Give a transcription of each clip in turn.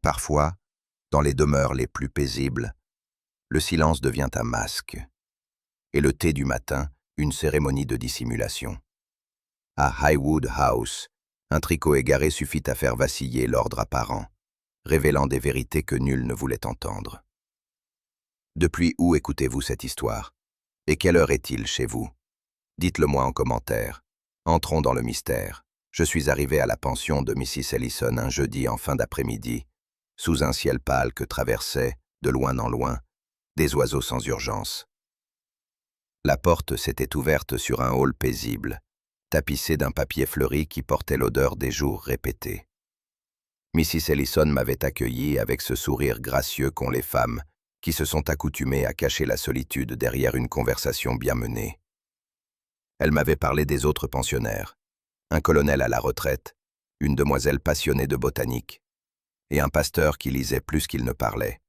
Parfois, dans les demeures les plus paisibles, le silence devient un masque, et le thé du matin, une cérémonie de dissimulation. À Highwood House, un tricot égaré suffit à faire vaciller l'ordre apparent, révélant des vérités que nul ne voulait entendre. Depuis où écoutez-vous cette histoire? Et quelle heure est-il chez vous? Dites-le-moi en commentaire. Entrons dans le mystère. Je suis arrivé à la pension de Mrs. Ellison un jeudi en fin d'après-midi, sous un ciel pâle que traversaient, de loin en loin, des oiseaux sans urgence. La porte s'était ouverte sur un hall paisible, tapissé d'un papier fleuri qui portait l'odeur des jours répétés. Mrs. Ellison m'avait accueilli avec ce sourire gracieux qu'ont les femmes, qui se sont accoutumées à cacher la solitude derrière une conversation bien menée. Elle m'avait parlé des autres pensionnaires, un colonel à la retraite, une demoiselle passionnée de botanique, et un pasteur qui lisait plus qu'il ne parlait,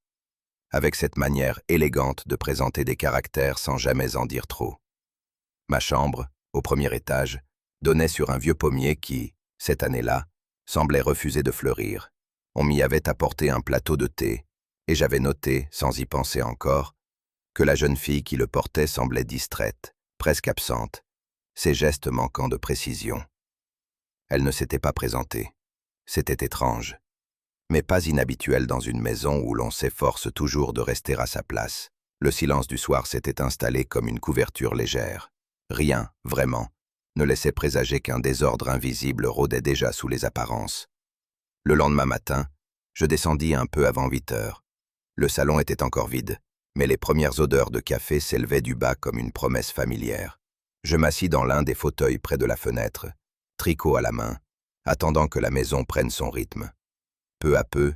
avec cette manière élégante de présenter des caractères sans jamais en dire trop. Ma chambre, au premier étage, donnait sur un vieux pommier qui, cette année-là, semblait refuser de fleurir. On m'y avait apporté un plateau de thé, et j'avais noté, sans y penser encore, que la jeune fille qui le portait semblait distraite, presque absente, ses gestes manquant de précision. Elle ne s'était pas présentée. C'était étrange, mais pas inhabituel dans une maison où l'on s'efforce toujours de rester à sa place. Le silence du soir s'était installé comme une couverture légère. Rien, vraiment, ne laissait présager qu'un désordre invisible rôdait déjà sous les apparences. Le lendemain matin, je descendis un peu avant 8 heures. Le salon était encore vide, mais les premières odeurs de café s'élevaient du bas comme une promesse familière. Je m'assis dans l'un des fauteuils près de la fenêtre, tricot à la main, attendant que la maison prenne son rythme. Peu à peu,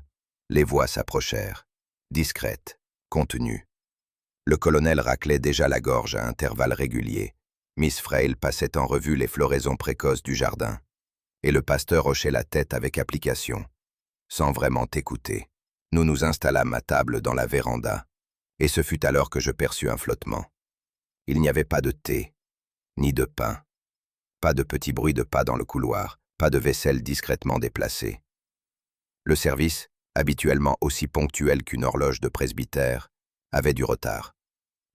les voix s'approchèrent, discrètes, contenues. Le colonel raclait déjà la gorge à intervalles réguliers. Miss Frail passait en revue les floraisons précoces du jardin, et le pasteur hochait la tête avec application, sans vraiment écouter. Nous nous installâmes à table dans la véranda, et ce fut alors que je perçus un flottement. Il n'y avait pas de thé, ni de pain, pas de petit bruit de pas dans le couloir, pas de vaisselle discrètement déplacée. Le service, habituellement aussi ponctuel qu'une horloge de presbytère, avait du retard.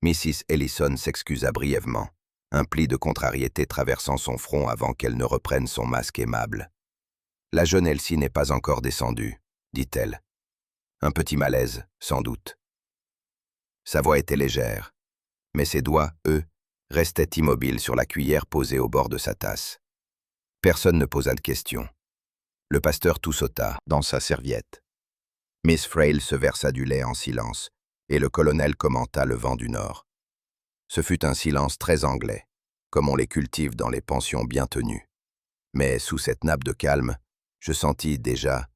Mrs. Ellison s'excusa brièvement, un pli de contrariété traversant son front avant qu'elle ne reprenne son masque aimable. « La jeune Elsie n'est pas encore descendue, » dit-elle. Un petit malaise, sans doute. Sa voix était légère, mais ses doigts, eux, restaient immobiles sur la cuillère posée au bord de sa tasse. Personne ne posa de questions. Le pasteur toussota dans sa serviette. Miss Frail se versa du lait en silence, et le colonel commenta le vent du nord. Ce fut un silence très anglais, comme on les cultive dans les pensions bien tenues. Mais sous cette nappe de calme, je sentis déjà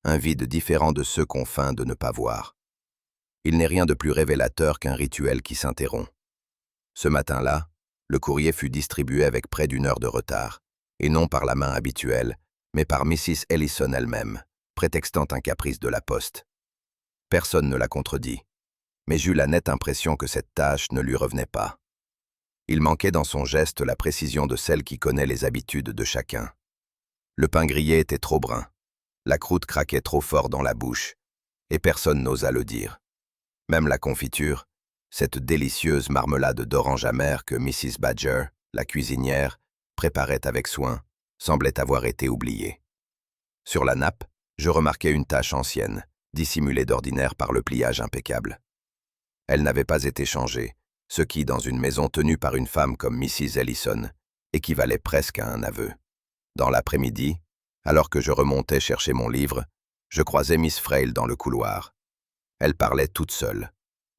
un vide différent de ceux qu'on feint de ne pas voir. Il n'est rien de plus révélateur qu'un rituel qui s'interrompt. Ce matin-là, le courrier fut distribué avec près d'1 heure de retard, et non par la main habituelle, mais par Mrs. Ellison elle-même, prétextant un caprice de la poste. Personne ne la contredit, mais j'eus la nette impression que cette tâche ne lui revenait pas. Il manquait dans son geste la précision de celle qui connaît les habitudes de chacun. Le pain grillé était trop brun, la croûte craquait trop fort dans la bouche, et personne n'osa le dire. Même la confiture, cette délicieuse marmelade d'orange amère que Mrs. Badger, la cuisinière, préparait avec soin, semblait avoir été oubliée. Sur la nappe, je remarquai une tache ancienne, dissimulée d'ordinaire par le pliage impeccable. Elle n'avait pas été changée, ce qui, dans une maison tenue par une femme comme Mrs. Ellison, équivalait presque à un aveu. Dans l'après-midi, alors que je remontais chercher mon livre, je croisai Miss Frail dans le couloir. Elle parlait toute seule,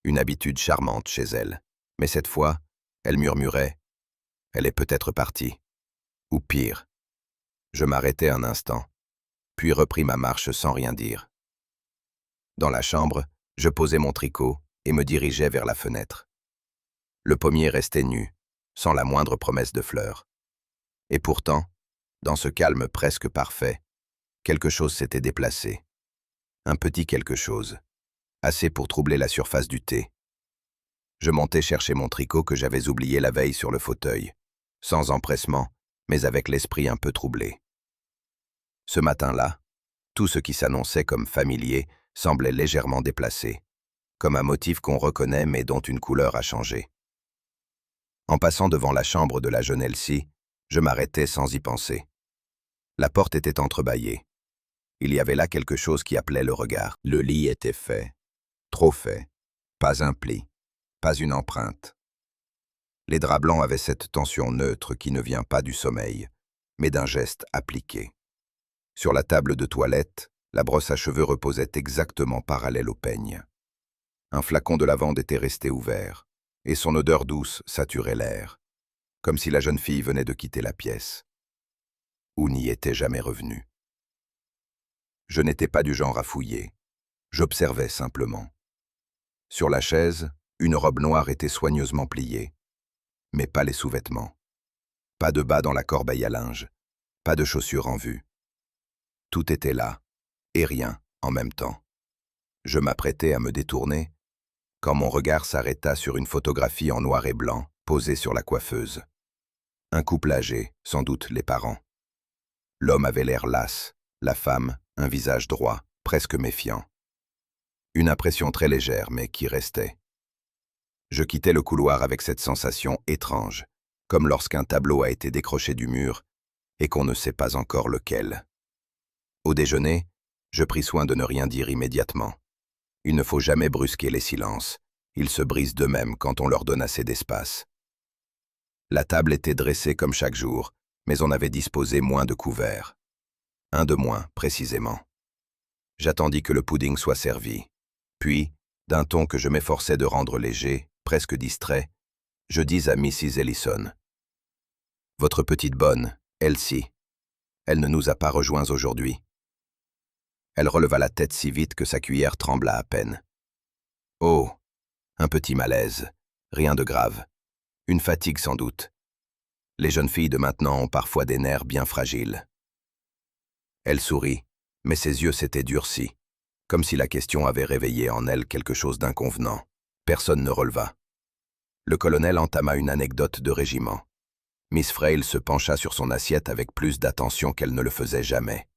une habitude charmante chez elle, mais cette fois, elle murmurait « Elle est peut-être partie », ou pire. Je m'arrêtai un instant, puis repris ma marche sans rien dire. Dans la chambre, je posai mon tricot et me dirigeai vers la fenêtre. Le pommier restait nu, sans la moindre promesse de fleurs. Et pourtant, dans ce calme presque parfait, quelque chose s'était déplacé. Un petit quelque chose, assez pour troubler la surface du thé. Je montai chercher mon tricot que j'avais oublié la veille sur le fauteuil, sans empressement, mais avec l'esprit un peu troublé. Ce matin-là, Tout ce qui s'annonçait comme familier semblait légèrement déplacé, comme un motif qu'on reconnaît mais dont une couleur a changé. En passant devant la chambre de la jeune Elsie, je m'arrêtai sans y penser. La porte était entrebâillée. Il y avait là quelque chose qui appelait le regard. Le lit était fait, trop fait, pas un pli, pas une empreinte. Les draps blancs avaient cette tension neutre qui ne vient pas du sommeil, mais d'un geste appliqué. Sur la table de toilette, la brosse à cheveux reposait exactement parallèle au peigne. Un flacon de lavande était resté ouvert, et son odeur douce saturait l'air, comme si la jeune fille venait de quitter la pièce, ou n'y était jamais revenue. Je n'étais pas du genre à fouiller, j'observais simplement. Sur la chaise, une robe noire était soigneusement pliée, mais pas les sous-vêtements. Pas de bas dans la corbeille à linge, pas de chaussures en vue. Tout était là, et rien en même temps. Je m'apprêtais à me détourner, quand mon regard s'arrêta sur une photographie en noir et blanc posée sur la coiffeuse. Un couple âgé, sans doute les parents. L'homme avait l'air las, la femme, un visage droit, presque méfiant. Une impression très légère, mais qui restait. Je quittais le couloir avec cette sensation étrange, comme lorsqu'un tableau a été décroché du mur et qu'on ne sait pas encore lequel. Au déjeuner, je pris soin de ne rien dire immédiatement. Il ne faut jamais brusquer les silences, ils se brisent d'eux-mêmes quand on leur donne assez d'espace. La table était dressée comme chaque jour, mais on avait disposé moins de couverts. Un de moins, précisément. J'attendis que le pudding soit servi. Puis, d'un ton que je m'efforçais de rendre léger, presque distrait, je dis à Mrs. Ellison. « Votre petite bonne, Elsie, elle ne nous a pas rejoints aujourd'hui. » Elle releva la tête si vite que sa cuillère trembla à peine. « Oh, un petit malaise, rien de grave. Une fatigue sans doute. Les jeunes filles de maintenant ont parfois des nerfs bien fragiles. » Elle sourit, mais ses yeux s'étaient durcis, comme si la question avait réveillé en elle quelque chose d'inconvenant. Personne ne releva. Le colonel entama une anecdote de régiment. Miss Frail se pencha sur son assiette avec plus d'attention qu'elle ne le faisait jamais.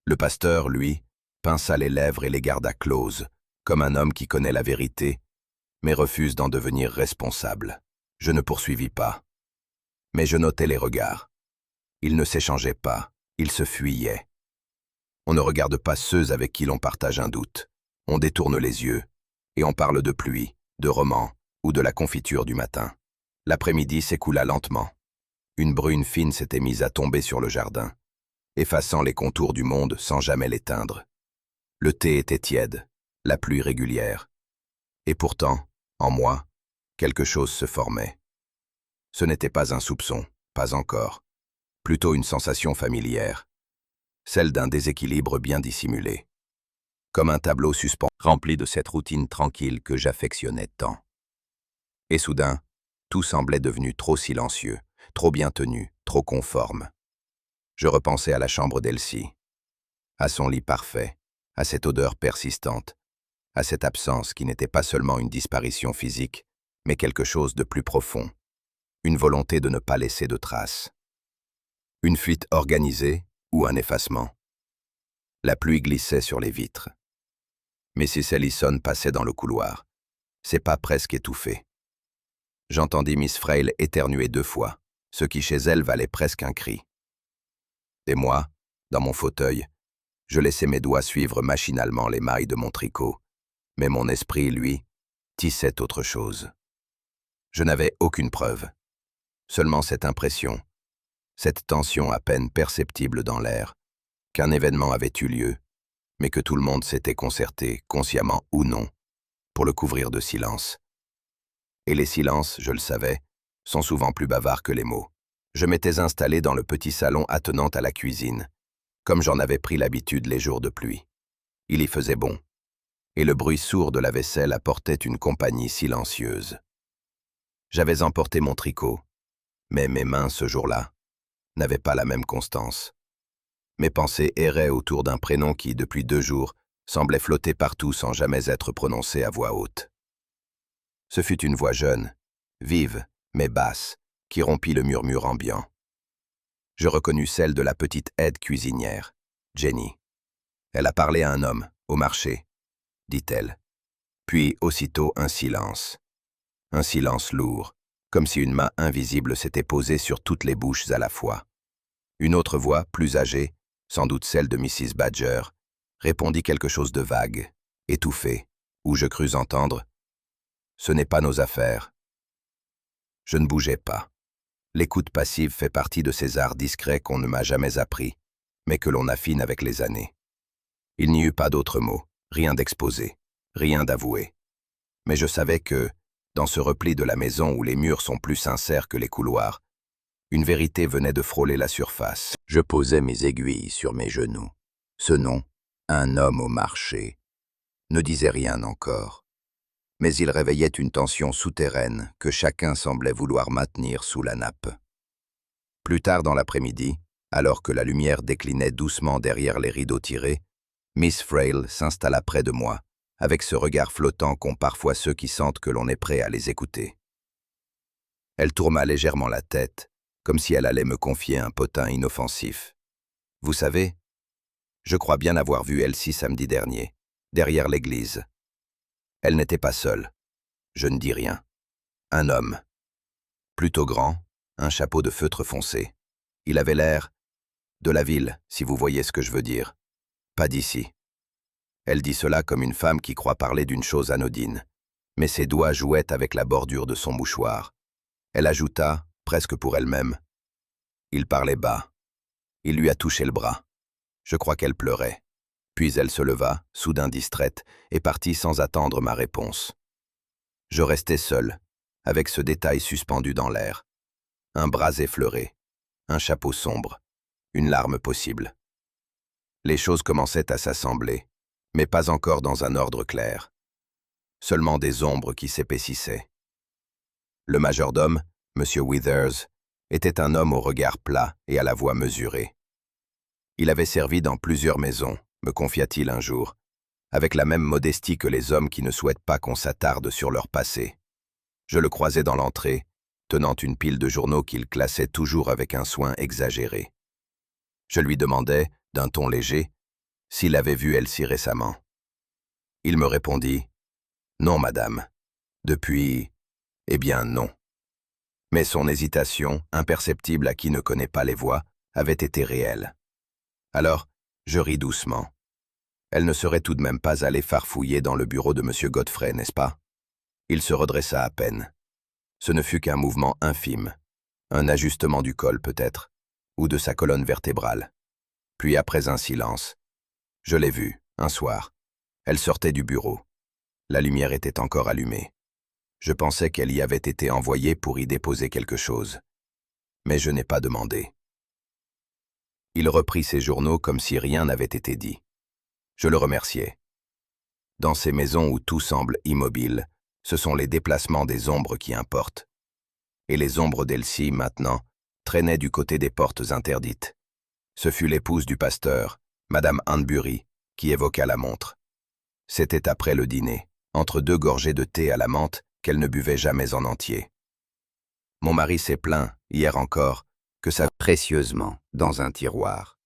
Le pasteur, lui, pinça les lèvres et les garda closes, comme un homme qui connaît la vérité, mais refuse d'en devenir responsable. Je ne poursuivis pas. Mais je notais les regards. Ils ne s'échangeaient pas, ils se fuyaient. On ne regarde pas ceux avec qui l'on partage un doute. On détourne les yeux, et on parle de pluie, de romans ou de la confiture du matin. L'après-midi s'écoula lentement. Une brune fine s'était mise à tomber sur le jardin, effaçant les contours du monde sans jamais l'éteindre. Le thé était tiède, la pluie régulière. Et pourtant, en moi, quelque chose se formait. Ce n'était pas un soupçon, pas encore. Plutôt une sensation familière, celle d'un déséquilibre bien dissimulé. Comme un tableau suspendu, rempli de cette routine tranquille que j'affectionnais tant. Et soudain, tout semblait devenu trop silencieux, trop bien tenu, trop conforme. Je repensais à la chambre d'Elsie, à son lit parfait, à cette odeur persistante, à cette absence qui n'était pas seulement une disparition physique, mais quelque chose de plus profond, une volonté de ne pas laisser de traces. Une fuite organisée ou un effacement. La pluie glissait sur les vitres. Mrs. Ellison passait dans le couloir, ses pas presque étouffés. J'entendis Miss Frail éternuer 2 fois, ce qui chez elle valait presque un cri. Et moi, dans mon fauteuil, je laissais mes doigts suivre machinalement les mailles de mon tricot, mais mon esprit, lui, tissait autre chose. Je n'avais aucune preuve, seulement cette impression, cette tension à peine perceptible dans l'air, qu'un événement avait eu lieu, mais que tout le monde s'était concerté, consciemment ou non, pour le couvrir de silence. Et les silences, je le savais, sont souvent plus bavards que les mots. Je m'étais installé dans le petit salon attenant à la cuisine, comme j'en avais pris l'habitude les jours de pluie. Il y faisait bon, et le bruit sourd de la vaisselle apportait une compagnie silencieuse. J'avais emporté mon tricot, mais mes mains, ce jour-là, n'avaient pas la même constance. Mes pensées erraient autour d'un prénom qui, depuis 2 jours, semblait flotter partout sans jamais être prononcé à voix haute. Ce fut une voix jeune, vive, mais basse, qui rompit le murmure ambiant. Je reconnus celle de la petite aide cuisinière, Jenny. Elle a parlé à un homme, au marché, dit-elle. Puis, aussitôt, un silence. Un silence lourd, comme si une main invisible s'était posée sur toutes les bouches à la fois. Une autre voix, plus âgée, sans doute celle de Mrs. Badger, répondit quelque chose de vague, étouffé, où je crus entendre « Ce n'est pas nos affaires ». Je ne bougeais pas. L'écoute passive fait partie de ces arts discrets qu'on ne m'a jamais appris, mais que l'on affine avec les années. Il n'y eut pas d'autres mots, rien d'exposé, rien d'avoué. Mais je savais que, dans ce repli de la maison où les murs sont plus sincères que les couloirs, une vérité venait de frôler la surface. Je posais mes aiguilles sur mes genoux. Ce nom, un homme au marché, ne disait rien encore. Mais il réveillait une tension souterraine que chacun semblait vouloir maintenir sous la nappe. Plus tard dans l'après-midi, alors que la lumière déclinait doucement derrière les rideaux tirés, Miss Frail s'installa près de moi, avec ce regard flottant qu'ont parfois ceux qui sentent que l'on est prêt à les écouter. Elle tourna légèrement la tête, comme si elle allait me confier un potin inoffensif. « Vous savez, je crois bien avoir vu Elsie samedi dernier, derrière l'église. Elle n'était pas seule. Je ne dis rien. Un homme. Plutôt grand, un chapeau de feutre foncé. Il avait l'air de la ville, si vous voyez ce que je veux dire. Pas d'ici. » Elle dit cela comme une femme qui croit parler d'une chose anodine, mais ses doigts jouaient avec la bordure de son mouchoir. Elle ajouta, presque pour elle-même, « Il parlait bas. Il lui a touché le bras. » Je crois qu'elle pleurait. Puis elle se leva, soudain distraite, et partit sans attendre ma réponse. Je restais seul, avec ce détail suspendu dans l'air. Un bras effleuré, un chapeau sombre, une larme possible. Les choses commençaient à s'assembler, mais pas encore dans un ordre clair. Seulement des ombres qui s'épaississaient. Le majordome, M. Withers, était un homme au regard plat et à la voix mesurée. Il avait servi dans plusieurs maisons, me confia-t-il un jour, avec la même modestie que les hommes qui ne souhaitent pas qu'on s'attarde sur leur passé. Je le croisais dans l'entrée, tenant une pile de journaux qu'il classait toujours avec un soin exagéré. Je lui demandai, d'un ton léger, s'il avait vu Elsie récemment. Il me répondit « Non, madame. Depuis... eh bien, non. » Mais son hésitation, imperceptible à qui ne connaît pas les voix, avait été réelle. Alors, je ris doucement. Elle ne serait tout de même pas allée farfouiller dans le bureau de M. Godfrey, n'est-ce pas? Il se redressa à peine. Ce ne fut qu'un mouvement infime, un ajustement du col peut-être, ou de sa colonne vertébrale. Puis après un silence, je l'ai vue, un soir. Elle sortait du bureau. La lumière était encore allumée. Je pensais qu'elle y avait été envoyée pour y déposer quelque chose. Mais je n'ai pas demandé. Il reprit ses journaux comme si rien n'avait été dit. Je le remerciai. Dans ces maisons où tout semble immobile, ce sont les déplacements des ombres qui importent. Et les ombres d'Elsie, maintenant, traînaient du côté des portes interdites. Ce fut l'épouse du pasteur, Madame Hanbury, qui évoqua la montre. C'était après le dîner, entre 2 gorgées de thé à la menthe qu'elle ne buvait jamais en entier. Mon mari s'est plaint, hier encore, que ça précieusement dans un tiroir.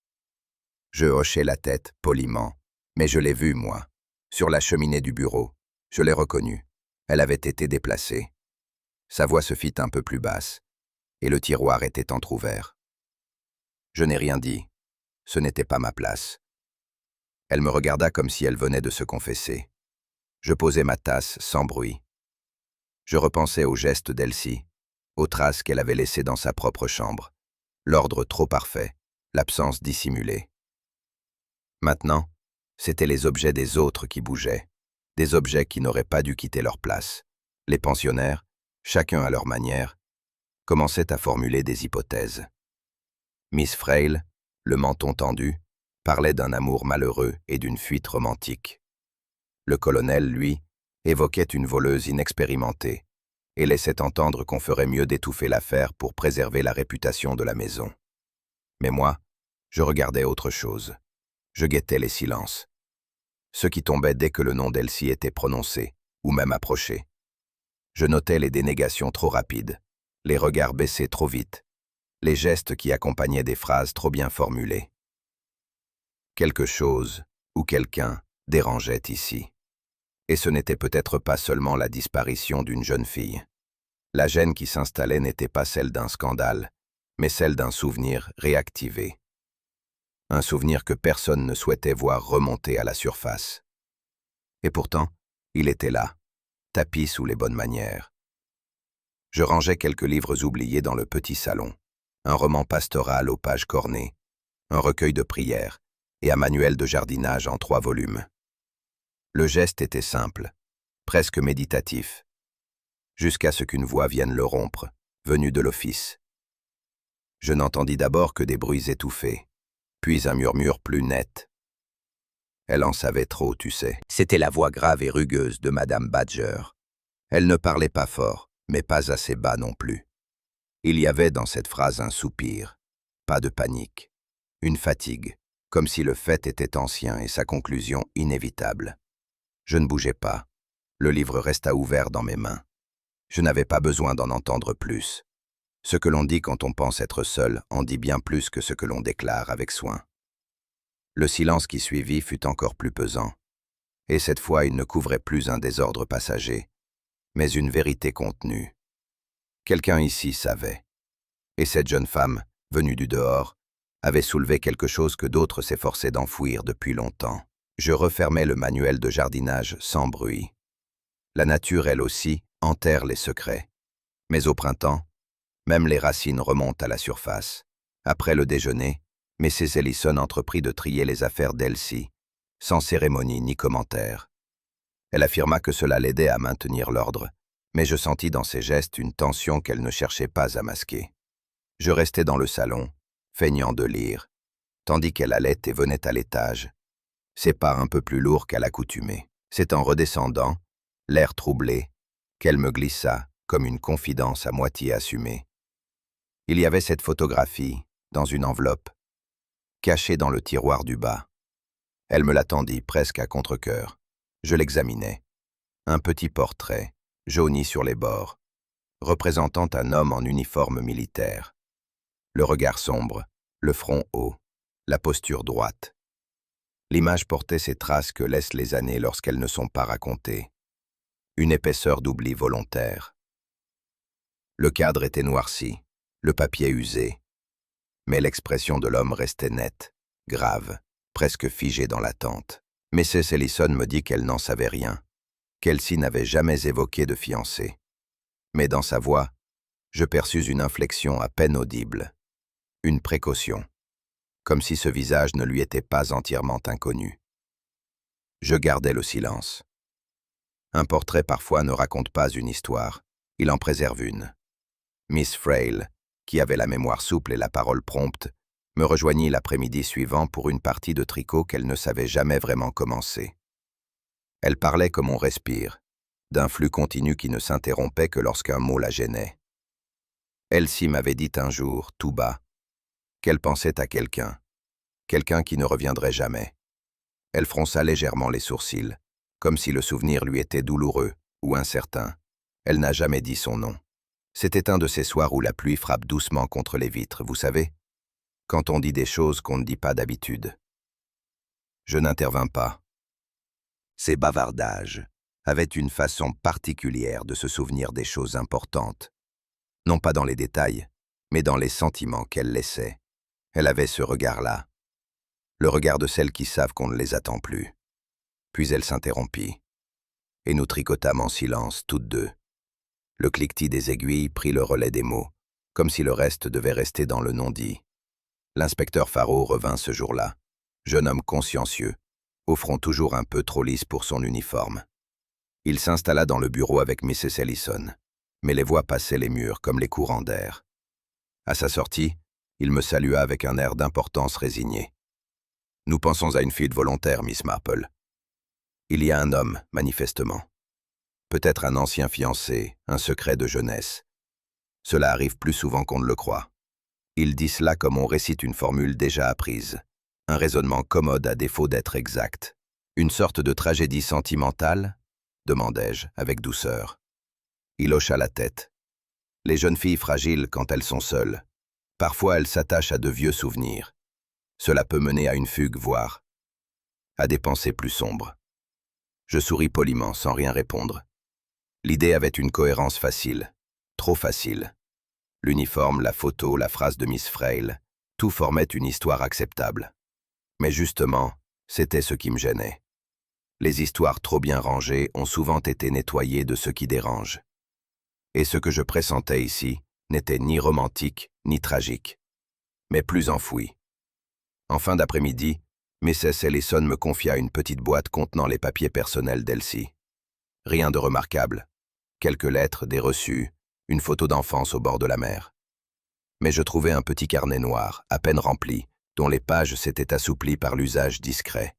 Je hochai la tête poliment, mais je l'ai vue, moi, sur la cheminée du bureau. Je l'ai reconnue. Elle avait été déplacée. Sa voix se fit un peu plus basse, et le tiroir était entrouvert. Je n'ai rien dit. Ce n'était pas ma place. Elle me regarda comme si elle venait de se confesser. Je posai ma tasse sans bruit. Je repensais au geste d'Elsie, aux traces qu'elle avait laissées dans sa propre chambre, l'ordre trop parfait, l'absence dissimulée. Maintenant, c'étaient les objets des autres qui bougeaient, des objets qui n'auraient pas dû quitter leur place. Les pensionnaires, chacun à leur manière, commençaient à formuler des hypothèses. Miss Frail, le menton tendu, parlait d'un amour malheureux et d'une fuite romantique. Le colonel, lui, évoquait une voleuse inexpérimentée et laissait entendre qu'on ferait mieux d'étouffer l'affaire pour préserver la réputation de la maison. Mais moi, je regardais autre chose. Je guettais les silences. Ceux qui tombaient dès que le nom d'Elsie était prononcé, ou même approché. Je notais les dénégations trop rapides, les regards baissés trop vite, les gestes qui accompagnaient des phrases trop bien formulées. Quelque chose, ou quelqu'un dérangeait ici. Et ce n'était peut-être pas seulement la disparition d'une jeune fille. La gêne qui s'installait n'était pas celle d'un scandale, mais celle d'un souvenir réactivé. Un souvenir que personne ne souhaitait voir remonter à la surface. Et pourtant, il était là, tapi sous les bonnes manières. Je rangeais quelques livres oubliés dans le petit salon, un roman pastoral aux pages cornées, un recueil de prières et un manuel de jardinage en 3 volumes. Le geste était simple, presque méditatif, jusqu'à ce qu'une voix vienne le rompre, venue de l'office. Je n'entendis d'abord que des bruits étouffés, puis un murmure plus net. Elle en savait trop, tu sais. C'était la voix grave et rugueuse de Madame Badger. Elle ne parlait pas fort, mais pas assez bas non plus. Il y avait dans cette phrase un soupir, pas de panique, une fatigue, comme si le fait était ancien et sa conclusion inévitable. Je ne bougeai pas. Le livre resta ouvert dans mes mains. Je n'avais pas besoin d'en entendre plus. Ce que l'on dit quand on pense être seul en dit bien plus que ce que l'on déclare avec soin. Le silence qui suivit fut encore plus pesant, et cette fois il ne couvrait plus un désordre passager, mais une vérité contenue. Quelqu'un ici savait, et cette jeune femme, venue du dehors, avait soulevé quelque chose que d'autres s'efforçaient d'enfouir depuis longtemps. Je refermai le manuel de jardinage sans bruit. La nature, elle aussi, enterre les secrets. Mais au printemps, même les racines remontent à la surface. Après le déjeuner, Mrs. Ellison entreprit de trier les affaires d'Elsie, sans cérémonie ni commentaire. Elle affirma que cela l'aidait à maintenir l'ordre, mais je sentis dans ses gestes une tension qu'elle ne cherchait pas à masquer. Je restai dans le salon, feignant de lire, tandis qu'elle allait et venait à l'étage, ses pas un peu plus lourds qu'à l'accoutumée. C'est en redescendant, l'air troublé, qu'elle me glissa, comme une confidence à moitié assumée. Il y avait cette photographie, dans une enveloppe, cachée dans le tiroir du bas. Elle me la tendit presque à contre-cœur. Je l'examinai. Un petit portrait, jauni sur les bords, représentant un homme en uniforme militaire. Le regard sombre, le front haut, la posture droite. L'image portait ces traces que laissent les années lorsqu'elles ne sont pas racontées. Une épaisseur d'oubli volontaire. Le cadre était noirci, le papier usé, mais l'expression de l'homme restait nette, grave, presque figée dans l'attente. Mrs. Ellison me dit qu'elle n'en savait rien, qu'Elsie n'avait jamais évoqué de fiancé. Mais dans sa voix, je perçus une inflexion à peine audible, une précaution, comme si ce visage ne lui était pas entièrement inconnu. Je gardai le silence. Un portrait parfois ne raconte pas une histoire, il en préserve une. Miss Frail, qui avait la mémoire souple et la parole prompte, me rejoignit l'après-midi suivant pour une partie de tricot qu'elle ne savait jamais vraiment commencer. Elle parlait comme on respire, d'un flux continu qui ne s'interrompait que lorsqu'un mot la gênait. Elsie m'avait dit un jour, tout bas, qu'elle pensait à quelqu'un qui ne reviendrait jamais. Elle fronça légèrement les sourcils, comme si le souvenir lui était douloureux ou incertain. Elle n'a jamais dit son nom. C'était un de ces soirs où la pluie frappe doucement contre les vitres, vous savez, quand on dit des choses qu'on ne dit pas d'habitude. Je n'intervins pas. Ces bavardages avaient une façon particulière de se souvenir des choses importantes, non pas dans les détails, mais dans les sentiments qu'elle laissait. Elle avait ce regard-là, le regard de celles qui savent qu'on ne les attend plus. Puis elle s'interrompit, et nous tricotâmes en silence, toutes deux. Le cliquetis des aiguilles prit le relais des mots, comme si le reste devait rester dans le non-dit. L'inspecteur Faro revint ce jour-là, jeune homme consciencieux, au front toujours un peu trop lisse pour son uniforme. Il s'installa dans le bureau avec Mrs. Ellison, mais les voix passaient les murs comme les courants d'air. À sa sortie, il me salua avec un air d'importance résigné. « Nous pensons à une fuite volontaire, Miss Marple. Il y a un homme, manifestement. Peut-être un ancien fiancé, un secret de jeunesse. Cela arrive plus souvent qu'on ne le croit. » Il dit cela comme on récite une formule déjà apprise. Un raisonnement commode à défaut d'être exact. « Une sorte de tragédie sentimentale ?» demandai-je, avec douceur. Il hocha la tête. « Les jeunes filles fragiles quand elles sont seules. Parfois elles s'attachent à de vieux souvenirs. Cela peut mener à une fugue, voire. à des pensées plus sombres. Je souris poliment, sans rien répondre. L'idée avait une cohérence facile, trop facile. L'uniforme, la photo, la phrase de Miss Frail, tout formait une histoire acceptable. Mais justement, c'était ce qui me gênait. Les histoires trop bien rangées ont souvent été nettoyées de ce qui dérange. Et ce que je pressentais ici n'était ni romantique ni tragique, mais plus enfoui. En fin d'après-midi, Mrs. Ellison me confia une petite boîte contenant les papiers personnels d'Elsie. Rien de remarquable. Quelques lettres, des reçus, une photo d'enfance au bord de la mer. Mais je trouvais un petit carnet noir, à peine rempli, dont les pages s'étaient assouplies par l'usage discret.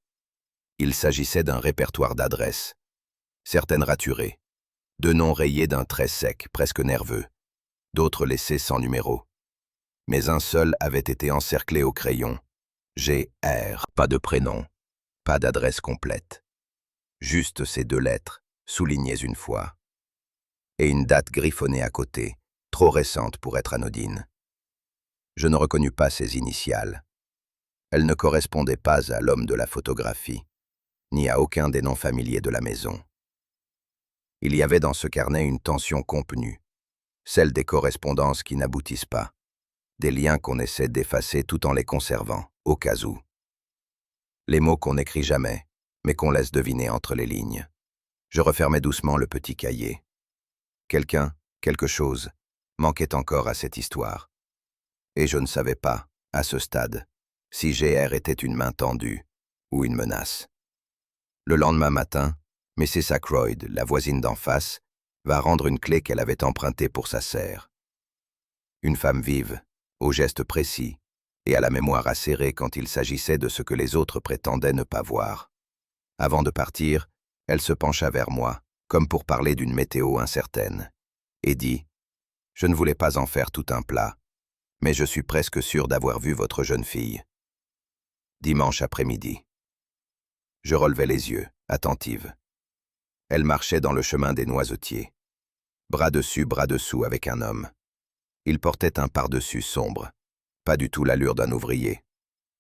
Il s'agissait d'un répertoire d'adresses, certaines raturées, de noms rayés d'un trait sec, presque nerveux, d'autres laissés sans numéro. Mais un seul avait été encerclé au crayon. G.R. Pas de prénom, pas d'adresse complète. Juste ces 2 lettres, soulignées une fois. Et une date griffonnée à côté, trop récente pour être anodine. Je ne reconnus pas ses initiales. Elles ne correspondaient pas à l'homme de la photographie, ni à aucun des noms familiers de la maison. Il y avait dans ce carnet une tension contenue, celle des correspondances qui n'aboutissent pas, des liens qu'on essaie d'effacer tout en les conservant, au cas où. Les mots qu'on n'écrit jamais, mais qu'on laisse deviner entre les lignes. Je refermais doucement le petit cahier. Quelqu'un, quelque chose, manquait encore à cette histoire. Et je ne savais pas, à ce stade, si GR était une main tendue ou une menace. Le lendemain matin, Mrs. Ackroyd, la voisine d'en face, va rendre une clé qu'elle avait empruntée pour sa serre. Une femme vive, aux gestes précis, et à la mémoire acérée quand il s'agissait de ce que les autres prétendaient ne pas voir. Avant de partir, elle se pencha vers moi, comme pour parler d'une météo incertaine, et dit « Je ne voulais pas en faire tout un plat, mais je suis presque sûr d'avoir vu votre jeune fille. » Dimanche après-midi. Je relevai les yeux, attentive. Elle marchait dans le chemin des Noisetiers, bras dessus, bras dessous avec un homme. Il portait un pardessus sombre, pas du tout l'allure d'un ouvrier.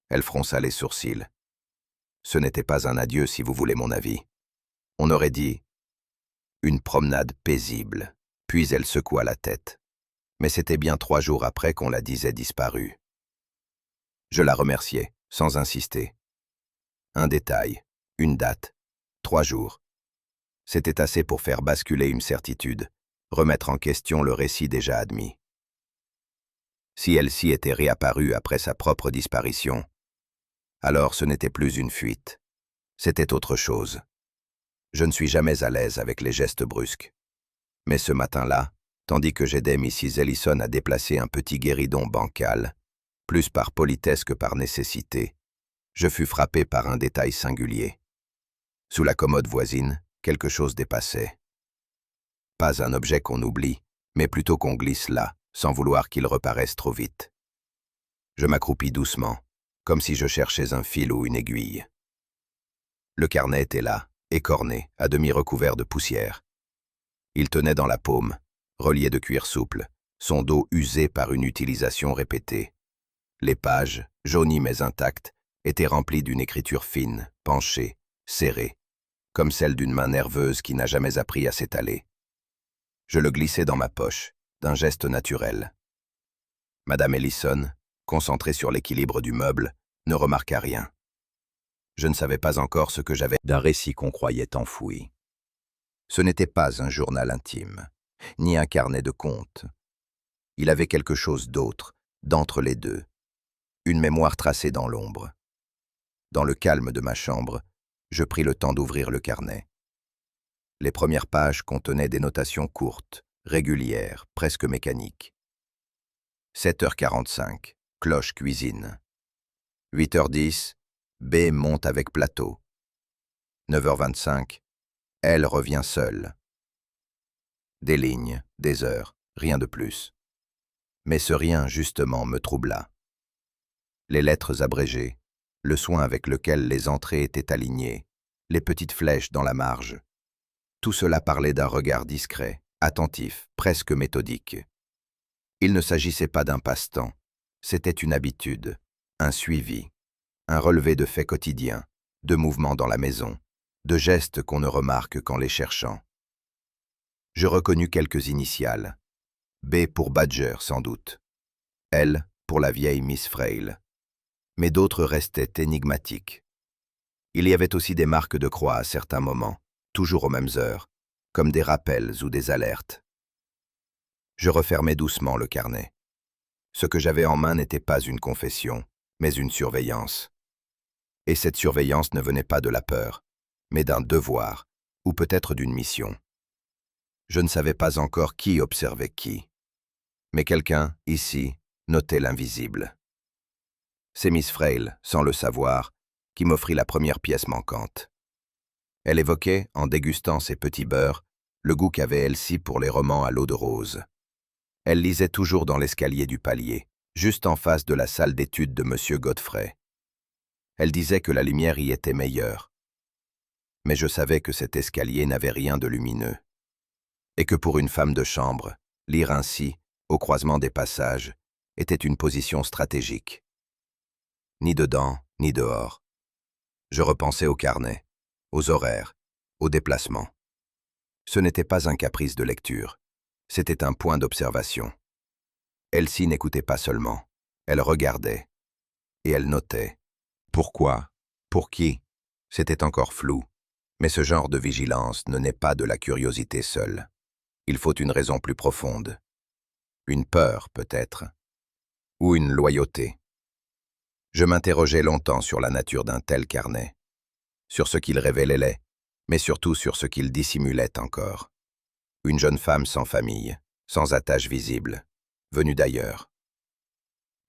Elle fronça les sourcils. Ce n'était pas un adieu si vous voulez mon avis. On aurait dit une promenade paisible, puis elle secoua la tête. Mais c'était bien 3 jours après qu'on la disait disparue. Je la remerciai, sans insister. Un détail, une date, 3 jours. C'était assez pour faire basculer une certitude, remettre en question le récit déjà admis. Si Elsie était réapparue après sa propre disparition, alors ce n'était plus une fuite, c'était autre chose. Je ne suis jamais à l'aise avec les gestes brusques. Mais ce matin-là, tandis que j'aidais Mrs. Ellison à déplacer un petit guéridon bancal, plus par politesse que par nécessité, je fus frappé par un détail singulier. Sous la commode voisine, quelque chose dépassait. Pas un objet qu'on oublie, mais plutôt qu'on glisse là, sans vouloir qu'il reparaisse trop vite. Je m'accroupis doucement, comme si je cherchais un fil ou une aiguille. Le carnet était là, écorné, à demi recouvert de poussière. Il tenait dans la paume, relié de cuir souple, son dos usé par une utilisation répétée. Les pages, jaunies mais intactes, étaient remplies d'une écriture fine, penchée, serrée, comme celle d'une main nerveuse qui n'a jamais appris à s'étaler. Je le glissai dans ma poche, d'un geste naturel. Madame Ellison, concentrée sur l'équilibre du meuble, ne remarqua rien. Je ne savais pas encore ce que j'avais d'un récit qu'on croyait enfoui. Ce n'était pas un journal intime, ni un carnet de comptes. Il avait quelque chose d'autre, d'entre les deux, une mémoire tracée dans l'ombre. Dans le calme de ma chambre, je pris le temps d'ouvrir le carnet. Les premières pages contenaient des notations courtes, régulières, presque mécaniques. 7h45, cloche cuisine. 8h10, B monte avec plateau. 9h25, elle revient seule. Des lignes, des heures, rien de plus. Mais ce rien, justement, me troubla. Les lettres abrégées, le soin avec lequel les entrées étaient alignées, les petites flèches dans la marge. Tout cela parlait d'un regard discret, attentif, presque méthodique. Il ne s'agissait pas d'un passe-temps, c'était une habitude, un suivi, un relevé de faits quotidiens, de mouvements dans la maison, de gestes qu'on ne remarque qu'en les cherchant. Je reconnus quelques initiales. B pour Badger, sans doute. L pour la vieille Miss Frail. Mais d'autres restaient énigmatiques. Il y avait aussi des marques de croix à certains moments, toujours aux mêmes heures, comme des rappels ou des alertes. Je refermai doucement le carnet. Ce que j'avais en main n'était pas une confession, mais une surveillance. Et cette surveillance ne venait pas de la peur, mais d'un devoir, ou peut-être d'une mission. Je ne savais pas encore qui observait qui. Mais quelqu'un, ici, notait l'invisible. C'est Miss Frail, sans le savoir, qui m'offrit la première pièce manquante. Elle évoquait, en dégustant ses petits beurres, le goût qu'avait Elsie pour les romans à l'eau de rose. Elle lisait toujours dans l'escalier du palier, juste en face de la salle d'études de M. Godfrey. Elle disait que la lumière y était meilleure. Mais je savais que cet escalier n'avait rien de lumineux. Et que pour une femme de chambre, lire ainsi, au croisement des passages, était une position stratégique. Ni dedans, ni dehors. Je repensais au carnet, aux horaires, aux déplacements. Ce n'était pas un caprice de lecture, c'était un point d'observation. Elsie n'écoutait pas seulement, elle regardait. Et elle notait. Pourquoi? Pour qui? C'était encore flou. Mais ce genre de vigilance ne naît pas de la curiosité seule. Il faut une raison plus profonde. Une peur, peut-être. Ou une loyauté. Je m'interrogeais longtemps sur la nature d'un tel carnet. Sur ce qu'il révélait, mais surtout sur ce qu'il dissimulait encore. Une jeune femme sans famille, sans attache visible, venue d'ailleurs.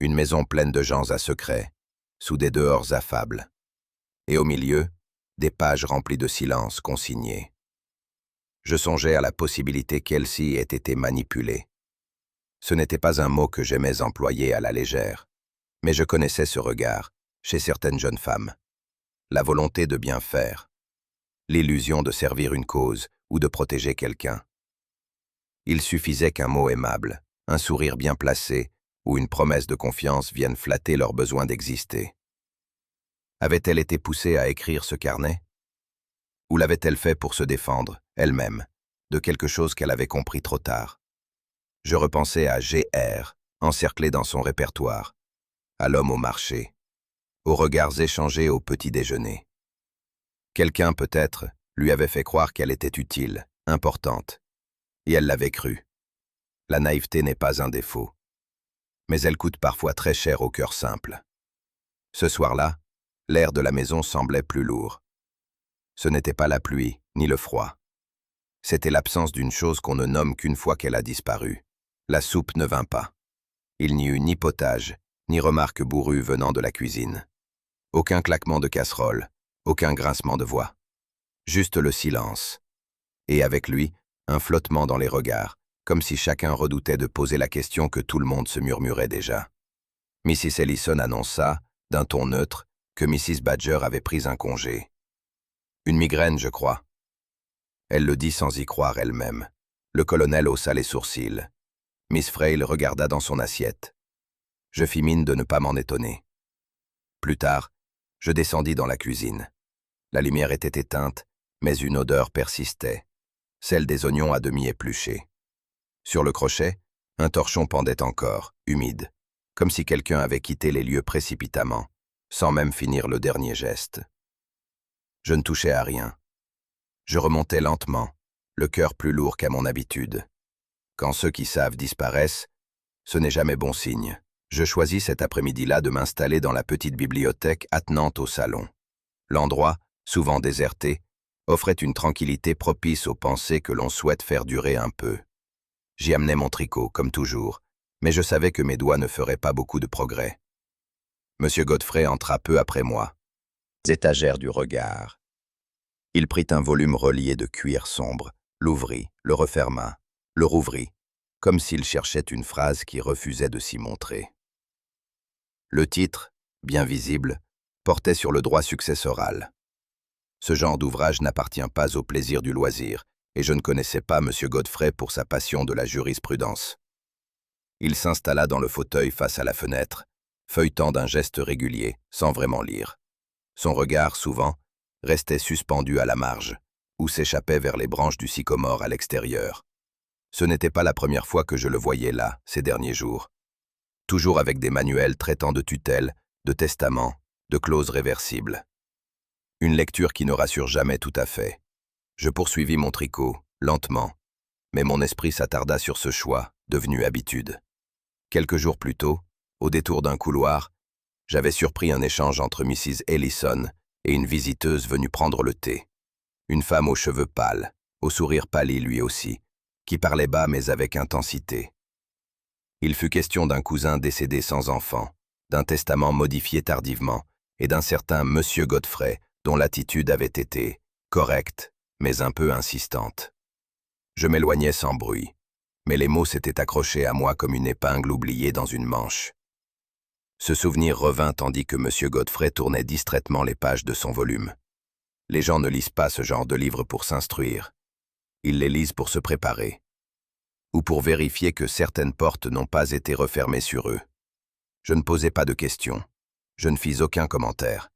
Une maison pleine de gens à secret, sous des dehors affables. Et au milieu, des pages remplies de silence consignées. Je songeais à la possibilité qu'Elsie ait été manipulée. Ce n'était pas un mot que j'aimais employer à la légère, mais je connaissais ce regard, chez certaines jeunes femmes. La volonté de bien faire, l'illusion de servir une cause ou de protéger quelqu'un. Il suffisait qu'un mot aimable, un sourire bien placé ou une promesse de confiance viennent flatter leur besoin d'exister. Avait-elle été poussée à écrire ce carnet? Ou l'avait-elle fait pour se défendre, elle-même, de quelque chose qu'elle avait compris trop tard? Je repensais à G.R., encerclé dans son répertoire, à l'homme au marché, aux regards échangés au petit déjeuner. Quelqu'un, peut-être, lui avait fait croire qu'elle était utile, importante, et elle l'avait cru. La naïveté n'est pas un défaut, mais elle coûte parfois très cher au cœur simple. Ce soir-là, l'air de la maison semblait plus lourd. Ce n'était pas la pluie, ni le froid. C'était l'absence d'une chose qu'on ne nomme qu'une fois qu'elle a disparu. La soupe ne vint pas. Il n'y eut ni potage, ni remarque bourrue venant de la cuisine. Aucun claquement de casserole, aucun grincement de voix. Juste le silence. Et avec lui, un flottement dans les regards, comme si chacun redoutait de poser la question que tout le monde se murmurait déjà. Mrs. Ellison annonça, d'un ton neutre, que Mrs. Badger avait pris un congé. Une migraine, je crois. Elle le dit sans y croire elle-même. Le colonel haussa les sourcils. Miss Frail regarda dans son assiette. Je fis mine de ne pas m'en étonner. Plus tard, je descendis dans la cuisine. La lumière était éteinte, mais une odeur persistait, celle des oignons à demi épluchés. Sur le crochet, un torchon pendait encore, humide, comme si quelqu'un avait quitté les lieux précipitamment, sans même finir le dernier geste. Je ne touchais à rien. Je remontais lentement, le cœur plus lourd qu'à mon habitude. Quand ceux qui savent disparaissent, ce n'est jamais bon signe. Je choisis cet après-midi-là de m'installer dans la petite bibliothèque attenante au salon. L'endroit, souvent déserté, offrait une tranquillité propice aux pensées que l'on souhaite faire durer un peu. J'y amenais mon tricot, comme toujours, mais je savais que mes doigts ne feraient pas beaucoup de progrès. M. Godfrey entra peu après moi. Étagère du regard. Il prit un volume relié de cuir sombre, l'ouvrit, le referma, le rouvrit, comme s'il cherchait une phrase qui refusait de s'y montrer. Le titre, bien visible, portait sur le droit successoral. Ce genre d'ouvrage n'appartient pas au plaisir du loisir, et je ne connaissais pas M. Godfrey pour sa passion de la jurisprudence. Il s'installa dans le fauteuil face à la fenêtre, feuilletant d'un geste régulier, sans vraiment lire. Son regard, souvent, restait suspendu à la marge, ou s'échappait vers les branches du sycomore à l'extérieur. Ce n'était pas la première fois que je le voyais là, ces derniers jours. Toujours avec des manuels traitant de tutelle, de testament, de clauses réversibles. Une lecture qui ne rassure jamais tout à fait. Je poursuivis mon tricot, lentement, mais mon esprit s'attarda sur ce choix, devenu habitude. Quelques jours plus tôt, au détour d'un couloir, j'avais surpris un échange entre Mrs. Ellison et une visiteuse venue prendre le thé. Une femme aux cheveux pâles, au sourire pâli lui aussi, qui parlait bas mais avec intensité. Il fut question d'un cousin décédé sans enfant, d'un testament modifié tardivement, et d'un certain Monsieur Godfrey, dont l'attitude avait été correcte, mais un peu insistante. Je m'éloignais sans bruit, mais les mots s'étaient accrochés à moi comme une épingle oubliée dans une manche. Ce souvenir revint tandis que Monsieur Godfrey tournait distraitement les pages de son volume. Les gens ne lisent pas ce genre de livres pour s'instruire. Ils les lisent pour se préparer, ou pour vérifier que certaines portes n'ont pas été refermées sur eux. Je ne posais pas de questions, je ne fis aucun commentaire,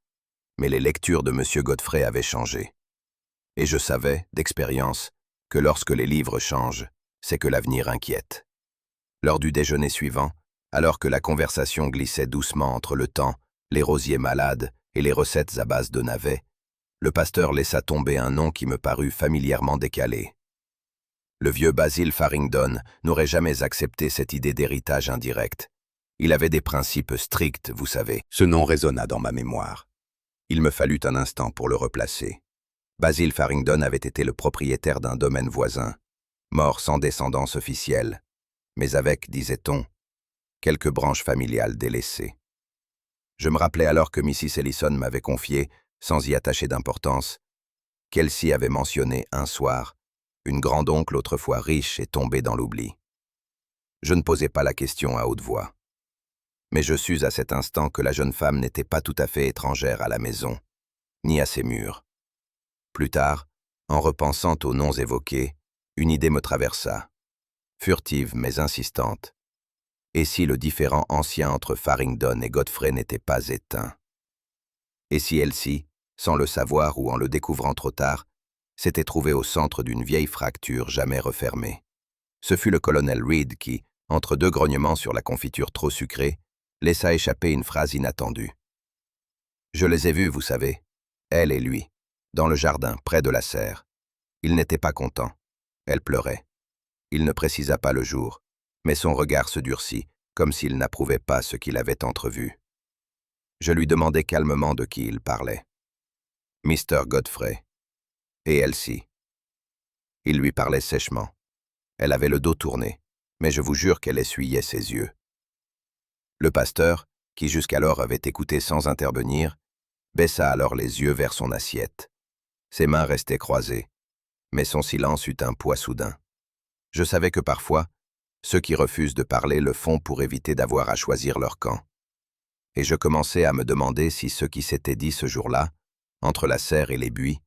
mais les lectures de Monsieur Godfrey avaient changé. Et je savais, d'expérience, que lorsque les livres changent, c'est que l'avenir inquiète. Lors du déjeuner suivant, alors que la conversation glissait doucement entre le temps, les rosiers malades et les recettes à base de navets, le pasteur laissa tomber un nom qui me parut familièrement décalé. Le vieux Basil Farringdon n'aurait jamais accepté cette idée d'héritage indirect. Il avait des principes stricts, vous savez. Ce nom résonna dans ma mémoire. Il me fallut un instant pour le replacer. Basil Farringdon avait été le propriétaire d'un domaine voisin, mort sans descendance officielle, mais avec, disait-on, quelques branches familiales délaissées. Je me rappelais alors que Mrs. Ellison m'avait confié, sans y attacher d'importance, qu'Elsie avait mentionné un soir une grande-oncle autrefois riche et tombée dans l'oubli. Je ne posais pas la question à haute voix. Mais je sus à cet instant que la jeune femme n'était pas tout à fait étrangère à la maison, ni à ses murs. Plus tard, en repensant aux noms évoqués, une idée me traversa, furtive mais insistante. Et si le différend ancien entre Farringdon et Godfrey n'était pas éteint? Et si Elsie, sans le savoir ou en le découvrant trop tard, s'était trouvée au centre d'une vieille fracture jamais refermée? Ce fut le colonel Reed qui, entre deux grognements sur la confiture trop sucrée, laissa échapper une phrase inattendue. Je les ai vus, vous savez, elle et lui, dans le jardin, près de la serre. Il n'était pas content. Elle pleurait. Il ne précisa pas le jour, mais son regard se durcit, comme s'il n'approuvait pas ce qu'il avait entrevu. Je lui demandai calmement de qui il parlait. Mr. Godfrey. Et Elsie. Il lui parlait sèchement. Elle avait le dos tourné, mais je vous jure qu'elle essuyait ses yeux. Le pasteur, qui jusqu'alors avait écouté sans intervenir, baissa alors les yeux vers son assiette. Ses mains restaient croisées, mais son silence eut un poids soudain. Je savais que parfois, ceux qui refusent de parler le font pour éviter d'avoir à choisir leur camp. Et je commençais à me demander si ce qui s'était dit ce jour-là, entre la serre et les buis,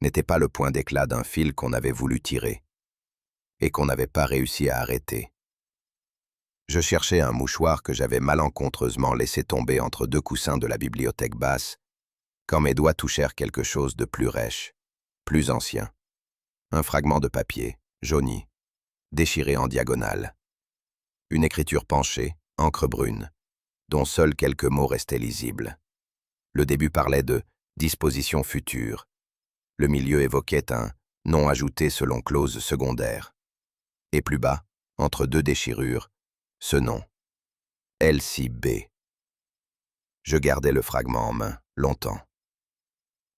n'était pas le point d'éclat d'un fil qu'on avait voulu tirer, et qu'on n'avait pas réussi à arrêter. Je cherchais un mouchoir que j'avais malencontreusement laissé tomber entre deux coussins de la bibliothèque basse, quand mes doigts touchèrent quelque chose de plus rêche, plus ancien. Un fragment de papier, jauni, déchiré en diagonale. Une écriture penchée, encre brune, dont seuls quelques mots restaient lisibles. Le début parlait de « disposition future ». Le milieu évoquait un « nom ajouté selon clause secondaire ». Et plus bas, entre deux déchirures, ce nom. Elsie B. Je gardai le fragment en main, longtemps.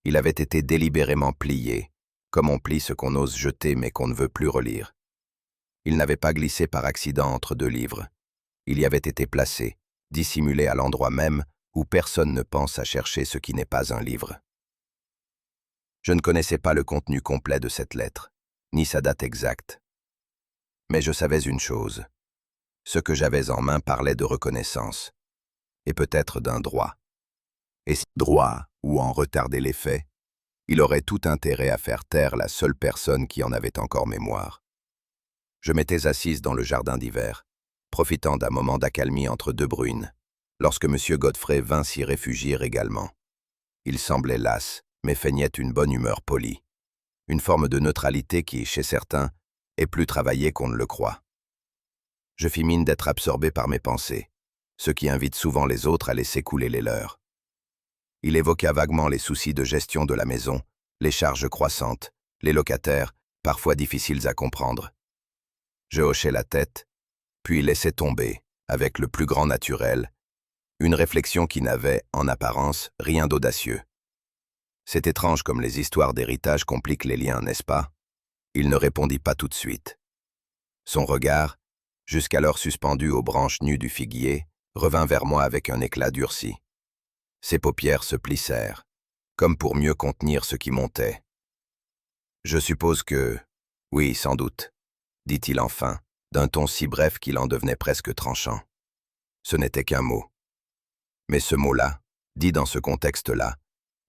Il avait été délibérément plié, comme on plie ce qu'on ose jeter mais qu'on ne veut plus relire. Il n'avait pas glissé par accident entre deux livres. Il y avait été placé, dissimulé à l'endroit même où personne ne pense à chercher ce qui n'est pas un livre. Je ne connaissais pas le contenu complet de cette lettre, ni sa date exacte. Mais je savais une chose. Ce que j'avais en main parlait de reconnaissance, et peut-être d'un droit. Et si droit ou en retarder les faits, il aurait tout intérêt à faire taire la seule personne qui en avait encore mémoire. Je m'étais assise dans le jardin d'hiver, profitant d'un moment d'accalmie entre deux bruines, lorsque M. Godfrey vint s'y réfugier également. Il semblait las, mais feignait une bonne humeur polie. Une forme de neutralité qui, chez certains, est plus travaillée qu'on ne le croit. Je fis mine d'être absorbé par mes pensées, ce qui invite souvent les autres à laisser couler les leurs. Il évoqua vaguement les soucis de gestion de la maison, les charges croissantes, les locataires, parfois difficiles à comprendre. Je hochai la tête, puis laissai tomber, avec le plus grand naturel, une réflexion qui n'avait, en apparence, rien d'audacieux. C'est étrange comme les histoires d'héritage compliquent les liens, n'est-ce pas? Il ne répondit pas tout de suite. Son regard, jusqu'alors suspendu aux branches nues du figuier, revint vers moi avec un éclat durci. Ses paupières se plissèrent, comme pour mieux contenir ce qui montait. Je suppose que... Oui, sans doute, dit-il enfin, d'un ton si bref qu'il en devenait presque tranchant. Ce n'était qu'un mot. Mais ce mot-là, dit dans ce contexte-là,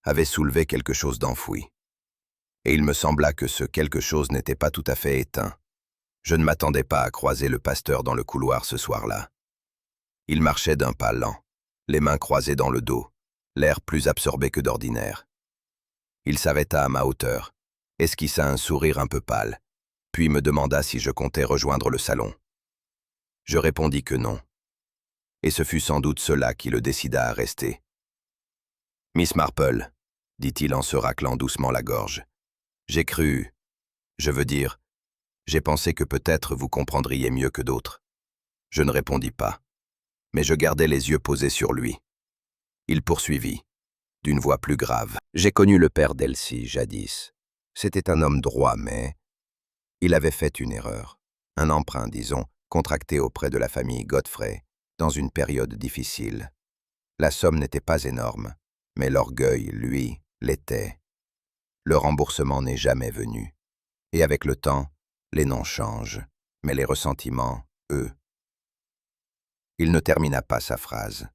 avait soulevé quelque chose d'enfoui. Et il me sembla que ce quelque chose n'était pas tout à fait éteint. Je ne m'attendais pas à croiser le pasteur dans le couloir ce soir-là. Il marchait d'un pas lent, les mains croisées dans le dos, l'air plus absorbé que d'ordinaire. Il s'arrêta à ma hauteur, esquissa un sourire un peu pâle, puis me demanda si je comptais rejoindre le salon. Je répondis que non. Et ce fut sans doute cela qui le décida à rester. « Miss Marple, » dit-il en se raclant doucement la gorge, « j'ai cru... Je veux dire, j'ai pensé que peut-être vous comprendriez mieux que d'autres. » Je ne répondis pas, mais je gardai les yeux posés sur lui. Il poursuivit, d'une voix plus grave. « J'ai connu le père d'Elsie, jadis. C'était un homme droit, mais... il avait fait une erreur. Un emprunt, disons, contracté auprès de la famille Godfrey, dans une période difficile. La somme n'était pas énorme, mais l'orgueil, lui, l'était. Le remboursement n'est jamais venu. Et avec le temps, les noms changent, mais les ressentiments, eux. » Il ne termina pas sa phrase.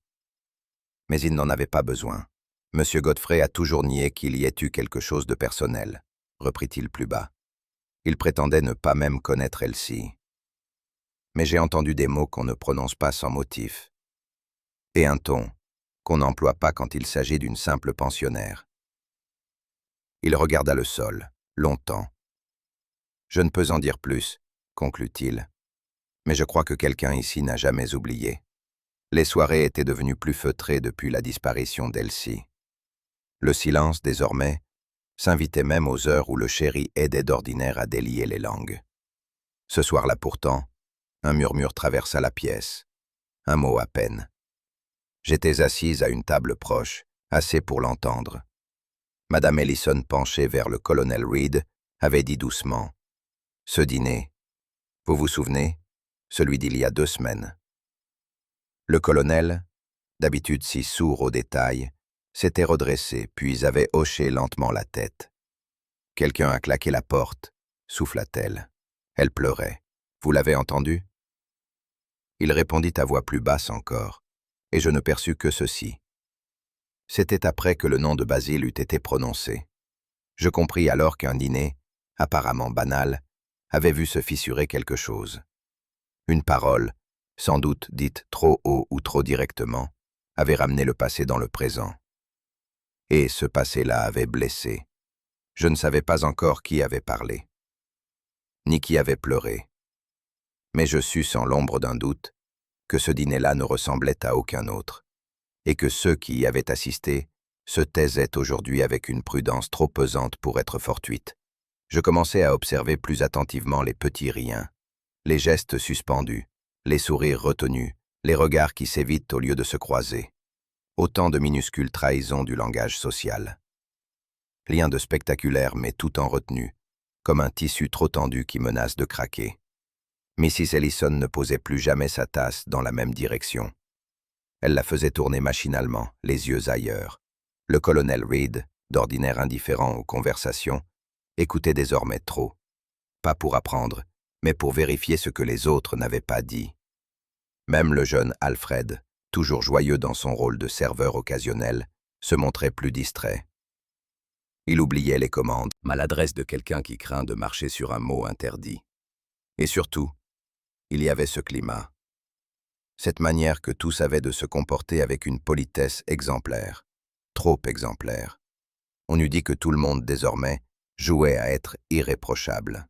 Mais il n'en avait pas besoin. Monsieur Godfrey a toujours nié qu'il y ait eu quelque chose de personnel, reprit-il plus bas. Il prétendait ne pas même connaître Elsie. Mais j'ai entendu des mots qu'on ne prononce pas sans motif. Et un ton qu'on n'emploie pas quand il s'agit d'une simple pensionnaire. Il regarda le sol, longtemps. Je ne peux en dire plus, conclut-il, mais je crois que quelqu'un ici n'a jamais oublié. Les soirées étaient devenues plus feutrées depuis la disparition d'Elsie. Le silence, désormais, s'invitait même aux heures où le chéri aidait d'ordinaire à délier les langues. Ce soir-là pourtant, un murmure traversa la pièce, un mot à peine. J'étais assise à une table proche, assez pour l'entendre. Madame Ellison, penchée vers le colonel Reed, avait dit doucement « Ce dîner, vous vous souvenez, celui d'il y a 2 semaines ?» Le colonel, d'habitude si sourd aux détails, s'était redressé puis avait hoché lentement la tête. « Quelqu'un a claqué la porte, » souffla-t-elle. Elle pleurait. « Vous l'avez entendu ?» Il répondit à voix plus basse encore, et je ne perçus que ceci. C'était après que le nom de Basile eut été prononcé. Je compris alors qu'un dîner, apparemment banal, avait vu se fissurer quelque chose. Une parole, sans doute dite trop haut ou trop directement, avait ramené le passé dans le présent. Et ce passé-là avait blessé. Je ne savais pas encore qui avait parlé, ni qui avait pleuré. Mais je sus sans l'ombre d'un doute que ce dîner-là ne ressemblait à aucun autre, et que ceux qui y avaient assisté se taisaient aujourd'hui avec une prudence trop pesante pour être fortuite. Je commençais à observer plus attentivement les petits riens, les gestes suspendus, les sourires retenus, les regards qui s'évitent au lieu de se croiser. Autant de minuscules trahisons du langage social. Rien de spectaculaire mais tout en retenue, comme un tissu trop tendu qui menace de craquer. Mrs. Ellison ne posait plus jamais sa tasse dans la même direction. Elle la faisait tourner machinalement, les yeux ailleurs. Le colonel Reed, d'ordinaire indifférent aux conversations, écoutait désormais trop. Pas pour apprendre, mais pour vérifier ce que les autres n'avaient pas dit. Même le jeune Alfred, toujours joyeux dans son rôle de serveur occasionnel, se montrait plus distrait. Il oubliait les commandes, maladresse de quelqu'un qui craint de marcher sur un mot interdit. Et surtout, il y avait ce climat. Cette manière que tous avaient de se comporter avec une politesse exemplaire, trop exemplaire. On eût dit que tout le monde, désormais, jouait à être irréprochable.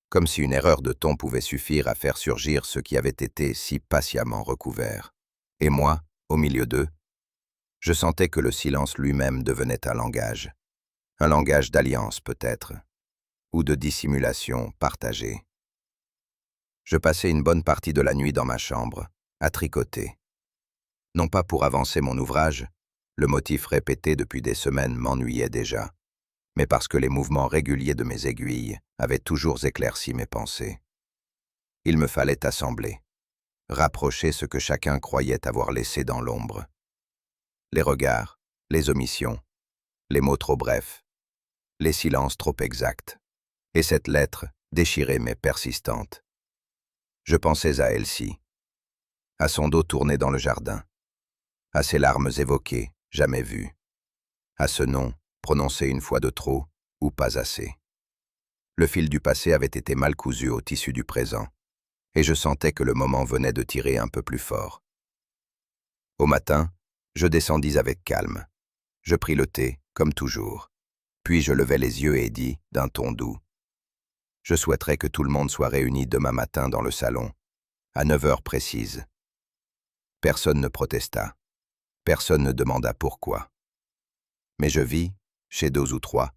Comme si une erreur de ton pouvait suffire à faire surgir ce qui avait été si patiemment recouvert. Et moi, au milieu d'eux, je sentais que le silence lui-même devenait un langage d'alliance peut-être, ou de dissimulation partagée. Je passais une bonne partie de la nuit dans ma chambre, à tricoter. Non pas pour avancer mon ouvrage, le motif répété depuis des semaines m'ennuyait déjà, mais parce que les mouvements réguliers de mes aiguilles avaient toujours éclairci mes pensées. Il me fallait assembler, rapprocher ce que chacun croyait avoir laissé dans l'ombre. Les regards, les omissions, les mots trop brefs, les silences trop exacts, et cette lettre, déchirée mais persistante. Je pensais à Elsie, à son dos tourné dans le jardin, à ses larmes évoquées, jamais vues, à ce nom, prononcé une fois de trop, ou pas assez. Le fil du passé avait été mal cousu au tissu du présent, et je sentais que le moment venait de tirer un peu plus fort. Au matin, je descendis avec calme. Je pris le thé, comme toujours. Puis je levai les yeux et dis, d'un ton doux, « Je souhaiterais que tout le monde soit réuni demain matin dans le salon, à 9 heures précises. » Personne ne protesta. Personne ne demanda pourquoi. Mais je vis, chez 2 ou 3,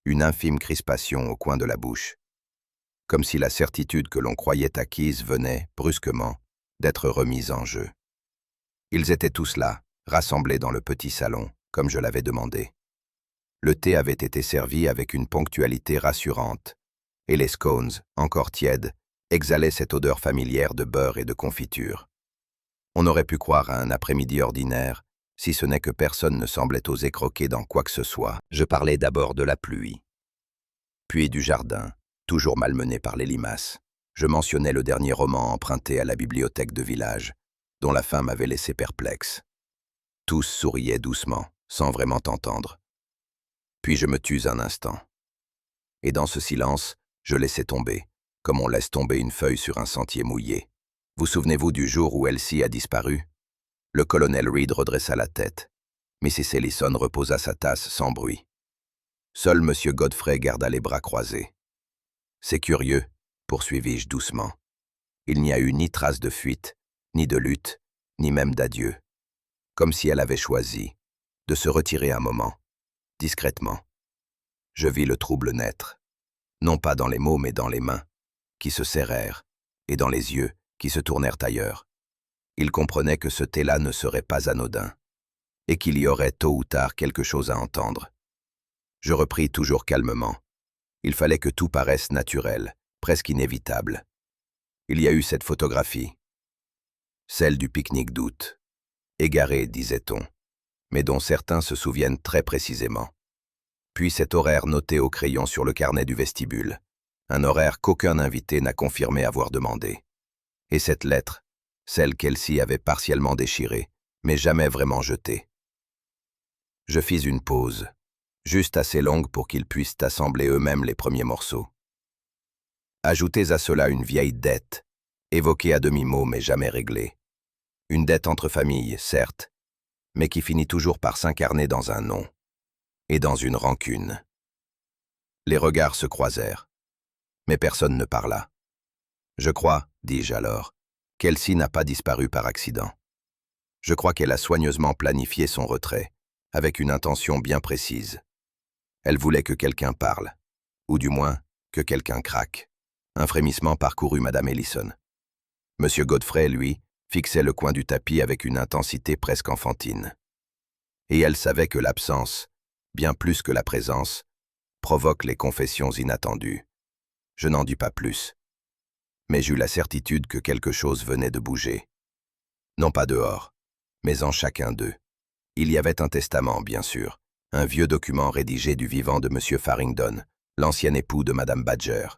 une infime crispation au coin de la bouche, comme si la certitude que l'on croyait acquise venait, brusquement, d'être remise en jeu. Ils étaient tous là, rassemblés dans le petit salon, comme je l'avais demandé. Le thé avait été servi avec une ponctualité rassurante, et les scones, encore tièdes, exhalaient cette odeur familière de beurre et de confiture. On aurait pu croire à un après-midi ordinaire, si ce n'est que personne ne semblait oser croquer dans quoi que ce soit. Je parlais d'abord de la pluie, puis du jardin, toujours malmené par les limaces. Je mentionnais le dernier roman emprunté à la bibliothèque de village, dont la fin m'avait laissé perplexe. Tous souriaient doucement, sans vraiment entendre. Puis je me tus un instant. Et dans ce silence, je laissais tomber, comme on laisse tomber une feuille sur un sentier mouillé. Vous souvenez-vous du jour où Elsie a disparu? Le colonel Reed redressa la tête. Mrs. Ellison reposa sa tasse sans bruit. Seul M. Godfrey garda les bras croisés. C'est curieux, poursuivis-je doucement. Il n'y a eu ni trace de fuite, ni de lutte, ni même d'adieu. Comme si elle avait choisi de se retirer un moment, discrètement. Je vis le trouble naître, non pas dans les mots mais dans les mains, qui se serrèrent, et dans les yeux, qui se tournèrent ailleurs. Il comprenait que ce thé-là ne serait pas anodin, et qu'il y aurait tôt ou tard quelque chose à entendre. Je repris toujours calmement. Il fallait que tout paraisse naturel, presque inévitable. Il y a eu cette photographie, celle du pique-nique d'août, égarée, disait-on, mais dont certains se souviennent très précisément. Puis cet horaire noté au crayon sur le carnet du vestibule, un horaire qu'aucun invité n'a confirmé avoir demandé. Et cette lettre, celle qu'Elsie avait partiellement déchirée, mais jamais vraiment jetée. Je fis une pause, juste assez longue pour qu'ils puissent assembler eux-mêmes les premiers morceaux. Ajoutez à cela une vieille dette, évoquée à demi-mot mais jamais réglée. Une dette entre familles, certes, mais qui finit toujours par s'incarner dans un nom, et dans une rancune. Les regards se croisèrent, mais personne ne parla. Je crois, dis-je alors, qu'Elsie n'a pas disparu par accident. Je crois qu'elle a soigneusement planifié son retrait, avec une intention bien précise. Elle voulait que quelqu'un parle, ou du moins, que quelqu'un craque. Un frémissement parcourut Madame Ellison. Monsieur Godfrey, lui, fixait le coin du tapis avec une intensité presque enfantine. Et elle savait que l'absence, bien plus que la présence, provoque les confessions inattendues. Je n'en dis pas plus. Mais j'eus la certitude que quelque chose venait de bouger. Non pas dehors, mais en chacun d'eux. Il y avait un testament, bien sûr, un vieux document rédigé du vivant de M. Farringdon, l'ancien époux de Mme Badger.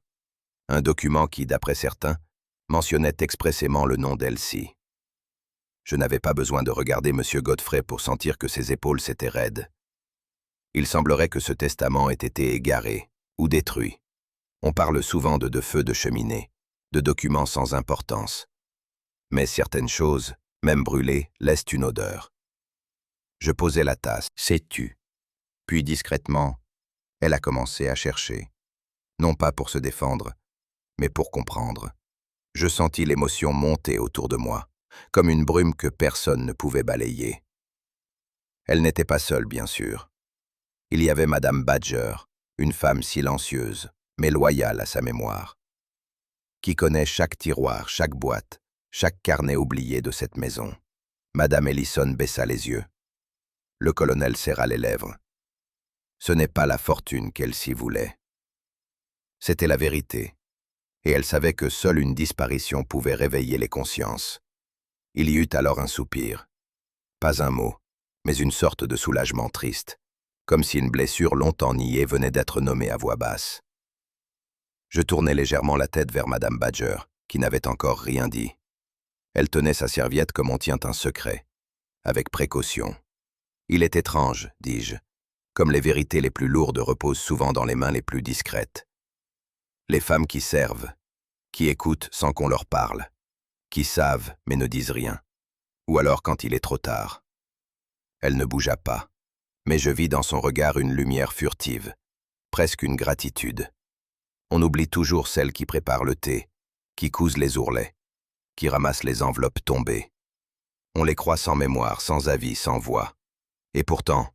Un document qui, d'après certains, mentionnait expressément le nom d'Elsie. Je n'avais pas besoin de regarder M. Godfrey pour sentir que ses épaules s'étaient raides. Il semblerait que ce testament ait été égaré ou détruit. On parle souvent de feux de cheminée, de documents sans importance. Mais certaines choses, même brûlées, laissent une odeur. Je posai la tasse. Sais-tu? Puis discrètement, elle a commencé à chercher. Non pas pour se défendre, mais pour comprendre. Je sentis l'émotion monter autour de moi, comme une brume que personne ne pouvait balayer. Elle n'était pas seule, bien sûr. Il y avait Madame Badger, une femme silencieuse, mais loyale à sa mémoire, qui connaît chaque tiroir, chaque boîte, chaque carnet oublié de cette maison. Madame Ellison baissa les yeux. Le colonel serra les lèvres. Ce n'est pas la fortune qu'elle s'y voulait. C'était la vérité, et elle savait que seule une disparition pouvait réveiller les consciences. Il y eut alors un soupir. Pas un mot, mais une sorte de soulagement triste, comme si une blessure longtemps niée venait d'être nommée à voix basse. Je tournai légèrement la tête vers Madame Badger, qui n'avait encore rien dit. Elle tenait sa serviette comme on tient un secret, avec précaution. Il est étrange, dis-je, comme les vérités les plus lourdes reposent souvent dans les mains les plus discrètes. Les femmes qui servent, qui écoutent sans qu'on leur parle, qui savent mais ne disent rien, ou alors quand il est trop tard. Elle ne bougea pas, mais je vis dans son regard une lumière furtive, presque une gratitude. On oublie toujours celles qui préparent le thé, qui cousent les ourlets, qui ramassent les enveloppes tombées. On les croit sans mémoire, sans avis, sans voix. Et pourtant,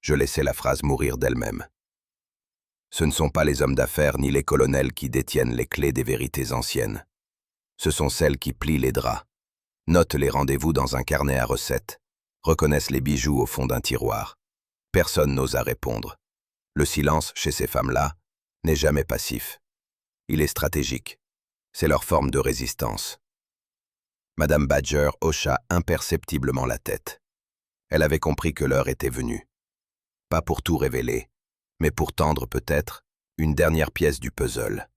je laissais la phrase mourir d'elle-même. Ce ne sont pas les hommes d'affaires ni les colonels qui détiennent les clés des vérités anciennes. Ce sont celles qui plient les draps, notent les rendez-vous dans un carnet à recettes, reconnaissent les bijoux au fond d'un tiroir. Personne n'osa répondre. Le silence, chez ces femmes-là, n'est jamais passif. Il est stratégique. C'est leur forme de résistance. Madame Badger hocha imperceptiblement la tête. Elle avait compris que l'heure était venue. Pas pour tout révéler, mais pour tendre peut-être une dernière pièce du puzzle.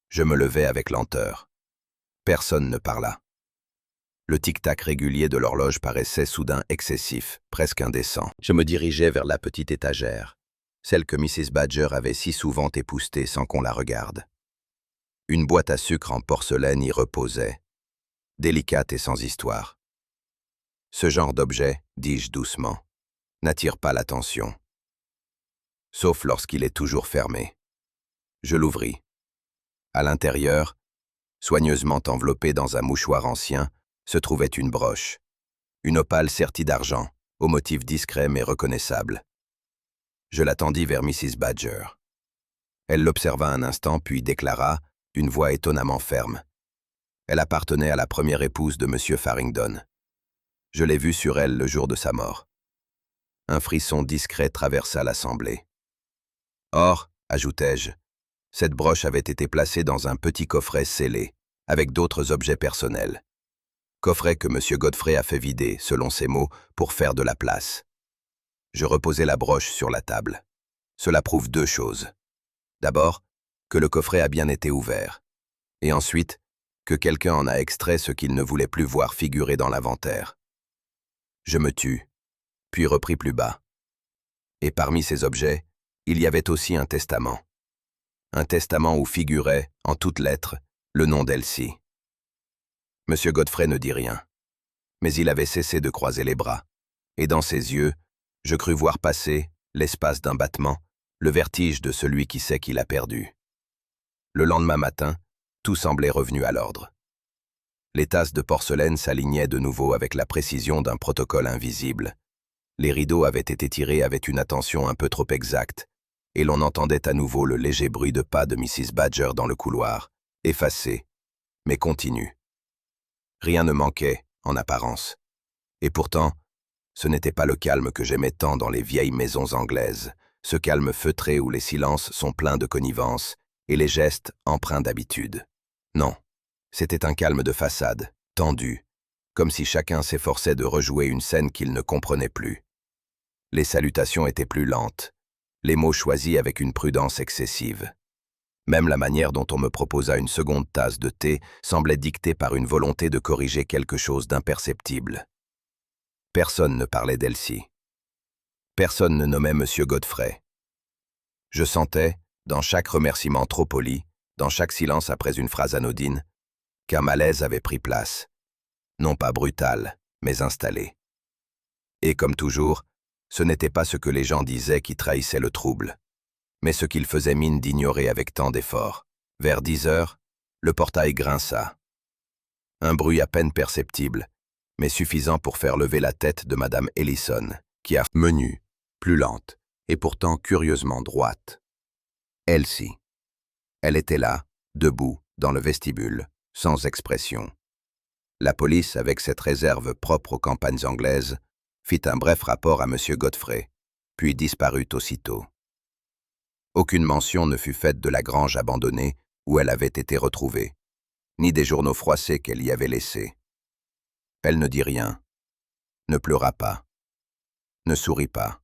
Je me levai avec lenteur. Personne ne parla. Le tic-tac régulier de l'horloge paraissait soudain excessif, presque indécent. Je me dirigeai vers la petite étagère, celle que Mrs. Badger avait si souvent époustée sans qu'on la regarde. Une boîte à sucre en porcelaine y reposait, délicate et sans histoire. Ce genre d'objet, dis-je doucement, n'attire pas l'attention, sauf lorsqu'il est toujours fermé. Je l'ouvris. À l'intérieur, soigneusement enveloppée dans un mouchoir ancien, se trouvait une broche, une opale sertie d'argent, au motif discret mais reconnaissable. Je la tendis vers Mrs. Badger. Elle l'observa un instant puis déclara, d'une voix étonnamment ferme. Elle appartenait à la première épouse de M. Farringdon. Je l'ai vue sur elle le jour de sa mort. Un frisson discret traversa l'assemblée. Or, ajoutai-je, cette broche avait été placée dans un petit coffret scellé, avec d'autres objets personnels. Coffret que M. Godfrey a fait vider, selon ses mots, pour faire de la place. Je reposai la broche sur la table. Cela prouve deux choses. D'abord, que le coffret a bien été ouvert. Et ensuite, que quelqu'un en a extrait ce qu'il ne voulait plus voir figurer dans l'inventaire. Je me tus, puis repris plus bas. Et parmi ces objets, il y avait aussi un testament. Un testament où figurait, en toutes lettres, le nom d'Elsie. M. Godfrey ne dit rien, mais il avait cessé de croiser les bras, et dans ses yeux, je crus voir passer, l'espace d'un battement, le vertige de celui qui sait qu'il a perdu. Le lendemain matin, tout semblait revenu à l'ordre. Les tasses de porcelaine s'alignaient de nouveau avec la précision d'un protocole invisible. Les rideaux avaient été tirés avec une attention un peu trop exacte, et l'on entendait à nouveau le léger bruit de pas de Mrs. Badger dans le couloir, effacé, mais continu. Rien ne manquait, en apparence. Et pourtant, ce n'était pas le calme que j'aimais tant dans les vieilles maisons anglaises, ce calme feutré où les silences sont pleins de connivence et les gestes empreints d'habitude. Non, c'était un calme de façade, tendu, comme si chacun s'efforçait de rejouer une scène qu'il ne comprenait plus. Les salutations étaient plus lentes, les mots choisis avec une prudence excessive. Même la manière dont on me proposa une seconde tasse de thé semblait dictée par une volonté de corriger quelque chose d'imperceptible. Personne ne parlait d'Elsie. Personne ne nommait M. Godfrey. Je sentais, dans chaque remerciement trop poli, dans chaque silence après une phrase anodine, qu'un malaise avait pris place, non pas brutal, mais installé. Et comme toujours, Ce n'était pas ce que les gens disaient qui trahissait le trouble, mais ce qu'ils faisaient mine d'ignorer avec tant d'efforts. Vers 10 heures, le portail grinça. Un bruit à peine perceptible, mais suffisant pour faire lever la tête de Madame Ellison, qui a menue, plus lente, et pourtant curieusement droite. Elsie. Elle était là, debout, dans le vestibule, sans expression. La police, avec cette réserve propre aux campagnes anglaises, fit un bref rapport à M. Godfrey, puis disparut aussitôt. Aucune mention ne fut faite de la grange abandonnée où elle avait été retrouvée, ni des journaux froissés qu'elle y avait laissés. Elle ne dit rien, ne pleura pas, ne sourit pas.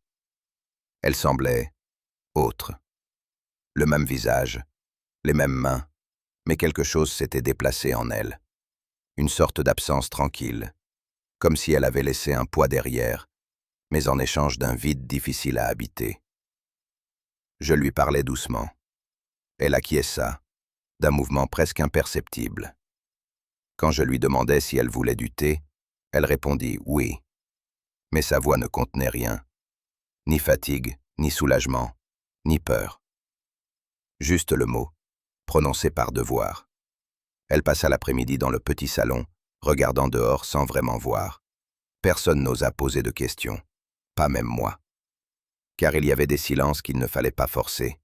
Elle semblait autre. Le même visage, les mêmes mains, mais quelque chose s'était déplacé en elle. Une sorte d'absence tranquille, comme si elle avait laissé un poids derrière, mais en échange d'un vide difficile à habiter. Je lui parlais doucement. Elle acquiesça, d'un mouvement presque imperceptible. Quand je lui demandai si elle voulait du thé, elle répondit « oui ». Mais sa voix ne contenait rien, ni fatigue, ni soulagement, ni peur. Juste le mot, prononcé par devoir. Elle passa l'après-midi dans le petit salon, regardant dehors sans vraiment voir. Personne n'osa poser de questions, pas même moi. Car il y avait des silences qu'il ne fallait pas forcer.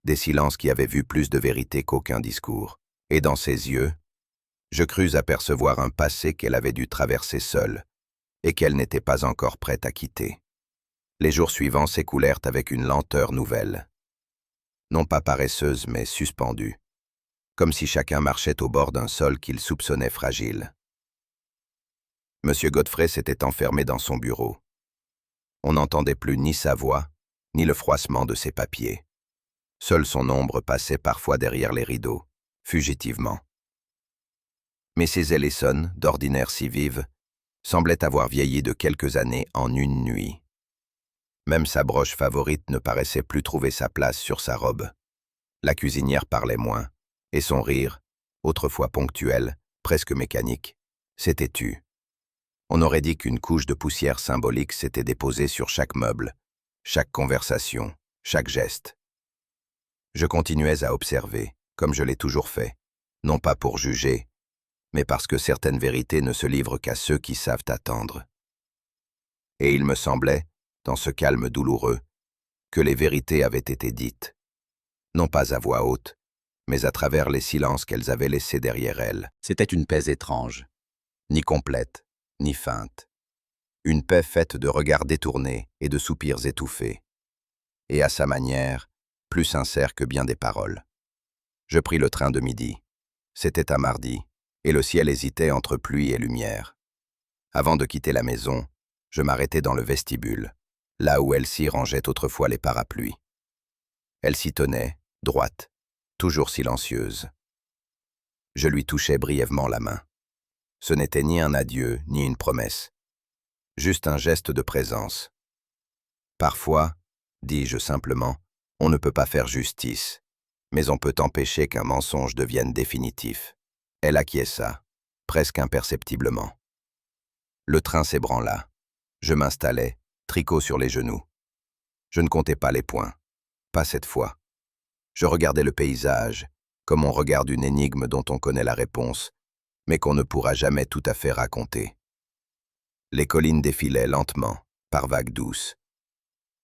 Des silences qui avaient vu plus de vérité qu'aucun discours. Et dans ses yeux, je crus apercevoir un passé qu'elle avait dû traverser seule, et qu'elle n'était pas encore prête à quitter. Les jours suivants s'écoulèrent avec une lenteur nouvelle. Non pas paresseuse, mais suspendue, comme si chacun marchait au bord d'un sol qu'il soupçonnait fragile. M. Godfrey s'était enfermé dans son bureau. On n'entendait plus ni sa voix, ni le froissement de ses papiers. Seule son ombre passait parfois derrière les rideaux, fugitivement. Mrs. Ellison, d'ordinaire si vive, semblait avoir vieilli de quelques années en une nuit. Même sa broche favorite ne paraissait plus trouver sa place sur sa robe. La cuisinière parlait moins, et son rire, autrefois ponctuel, presque mécanique, s'était tu. On aurait dit qu'une couche de poussière symbolique s'était déposée sur chaque meuble, chaque conversation, chaque geste. Je continuais à observer, comme je l'ai toujours fait, non pas pour juger, mais parce que certaines vérités ne se livrent qu'à ceux qui savent attendre. Et il me semblait, dans ce calme douloureux, que les vérités avaient été dites, non pas à voix haute, mais à travers les silences qu'elles avaient laissés derrière elles. C'était une paix étrange, ni complète, ni feinte. Une paix faite de regards détournés et de soupirs étouffés. Et à sa manière, plus sincère que bien des paroles. Je pris le train de midi. C'était un mardi, et le ciel hésitait entre pluie et lumière. Avant de quitter la maison, je m'arrêtai dans le vestibule, là où Elsie rangeait autrefois les parapluies. Elle s'y tenait, droite, toujours silencieuse. Je lui touchai brièvement la main. Ce n'était ni un adieu, ni une promesse. Juste un geste de présence. Parfois, dis-je simplement, on ne peut pas faire justice, mais on peut empêcher qu'un mensonge devienne définitif. Elle acquiesça, presque imperceptiblement. Le train s'ébranla. Je m'installai, tricot sur les genoux. Je ne comptais pas les points. Pas cette fois. Je regardais le paysage, comme on regarde une énigme dont on connaît la réponse, mais qu'on ne pourra jamais tout à fait raconter. Les collines défilaient lentement, par vagues douces.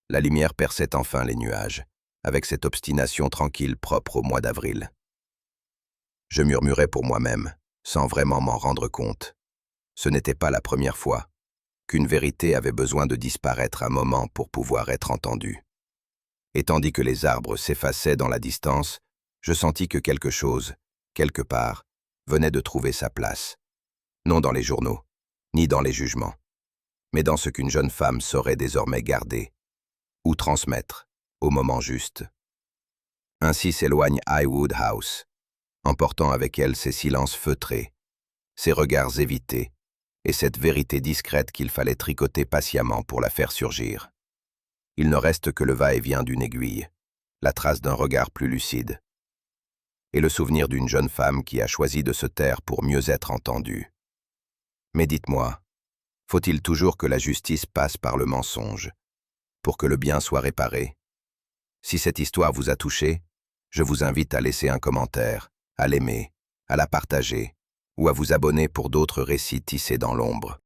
La lumière perçait enfin les nuages, avec cette obstination tranquille propre au mois d'avril. Je murmurais pour moi-même, sans vraiment m'en rendre compte. Ce n'était pas la première fois qu'une vérité avait besoin de disparaître un moment pour pouvoir être entendue. Et tandis que les arbres s'effaçaient dans la distance, je sentis que quelque chose, quelque part, venait de trouver sa place. Non dans les journaux, ni dans les jugements, mais dans ce qu'une jeune femme saurait désormais garder, ou transmettre, au moment juste. Ainsi s'éloigne Highwood House, emportant avec elle ses silences feutrés, ses regards évités, et cette vérité discrète qu'il fallait tricoter patiemment pour la faire surgir. Il ne reste que le va-et-vient d'une aiguille, la trace d'un regard plus lucide, et le souvenir d'une jeune femme qui a choisi de se taire pour mieux être entendue. Mais dites-moi, faut-il toujours que la justice passe par le mensonge, pour que le bien soit réparé. Si cette histoire vous a touché, je vous invite à laisser un commentaire, à l'aimer, à la partager ou à vous abonner pour d'autres récits tissés dans l'ombre.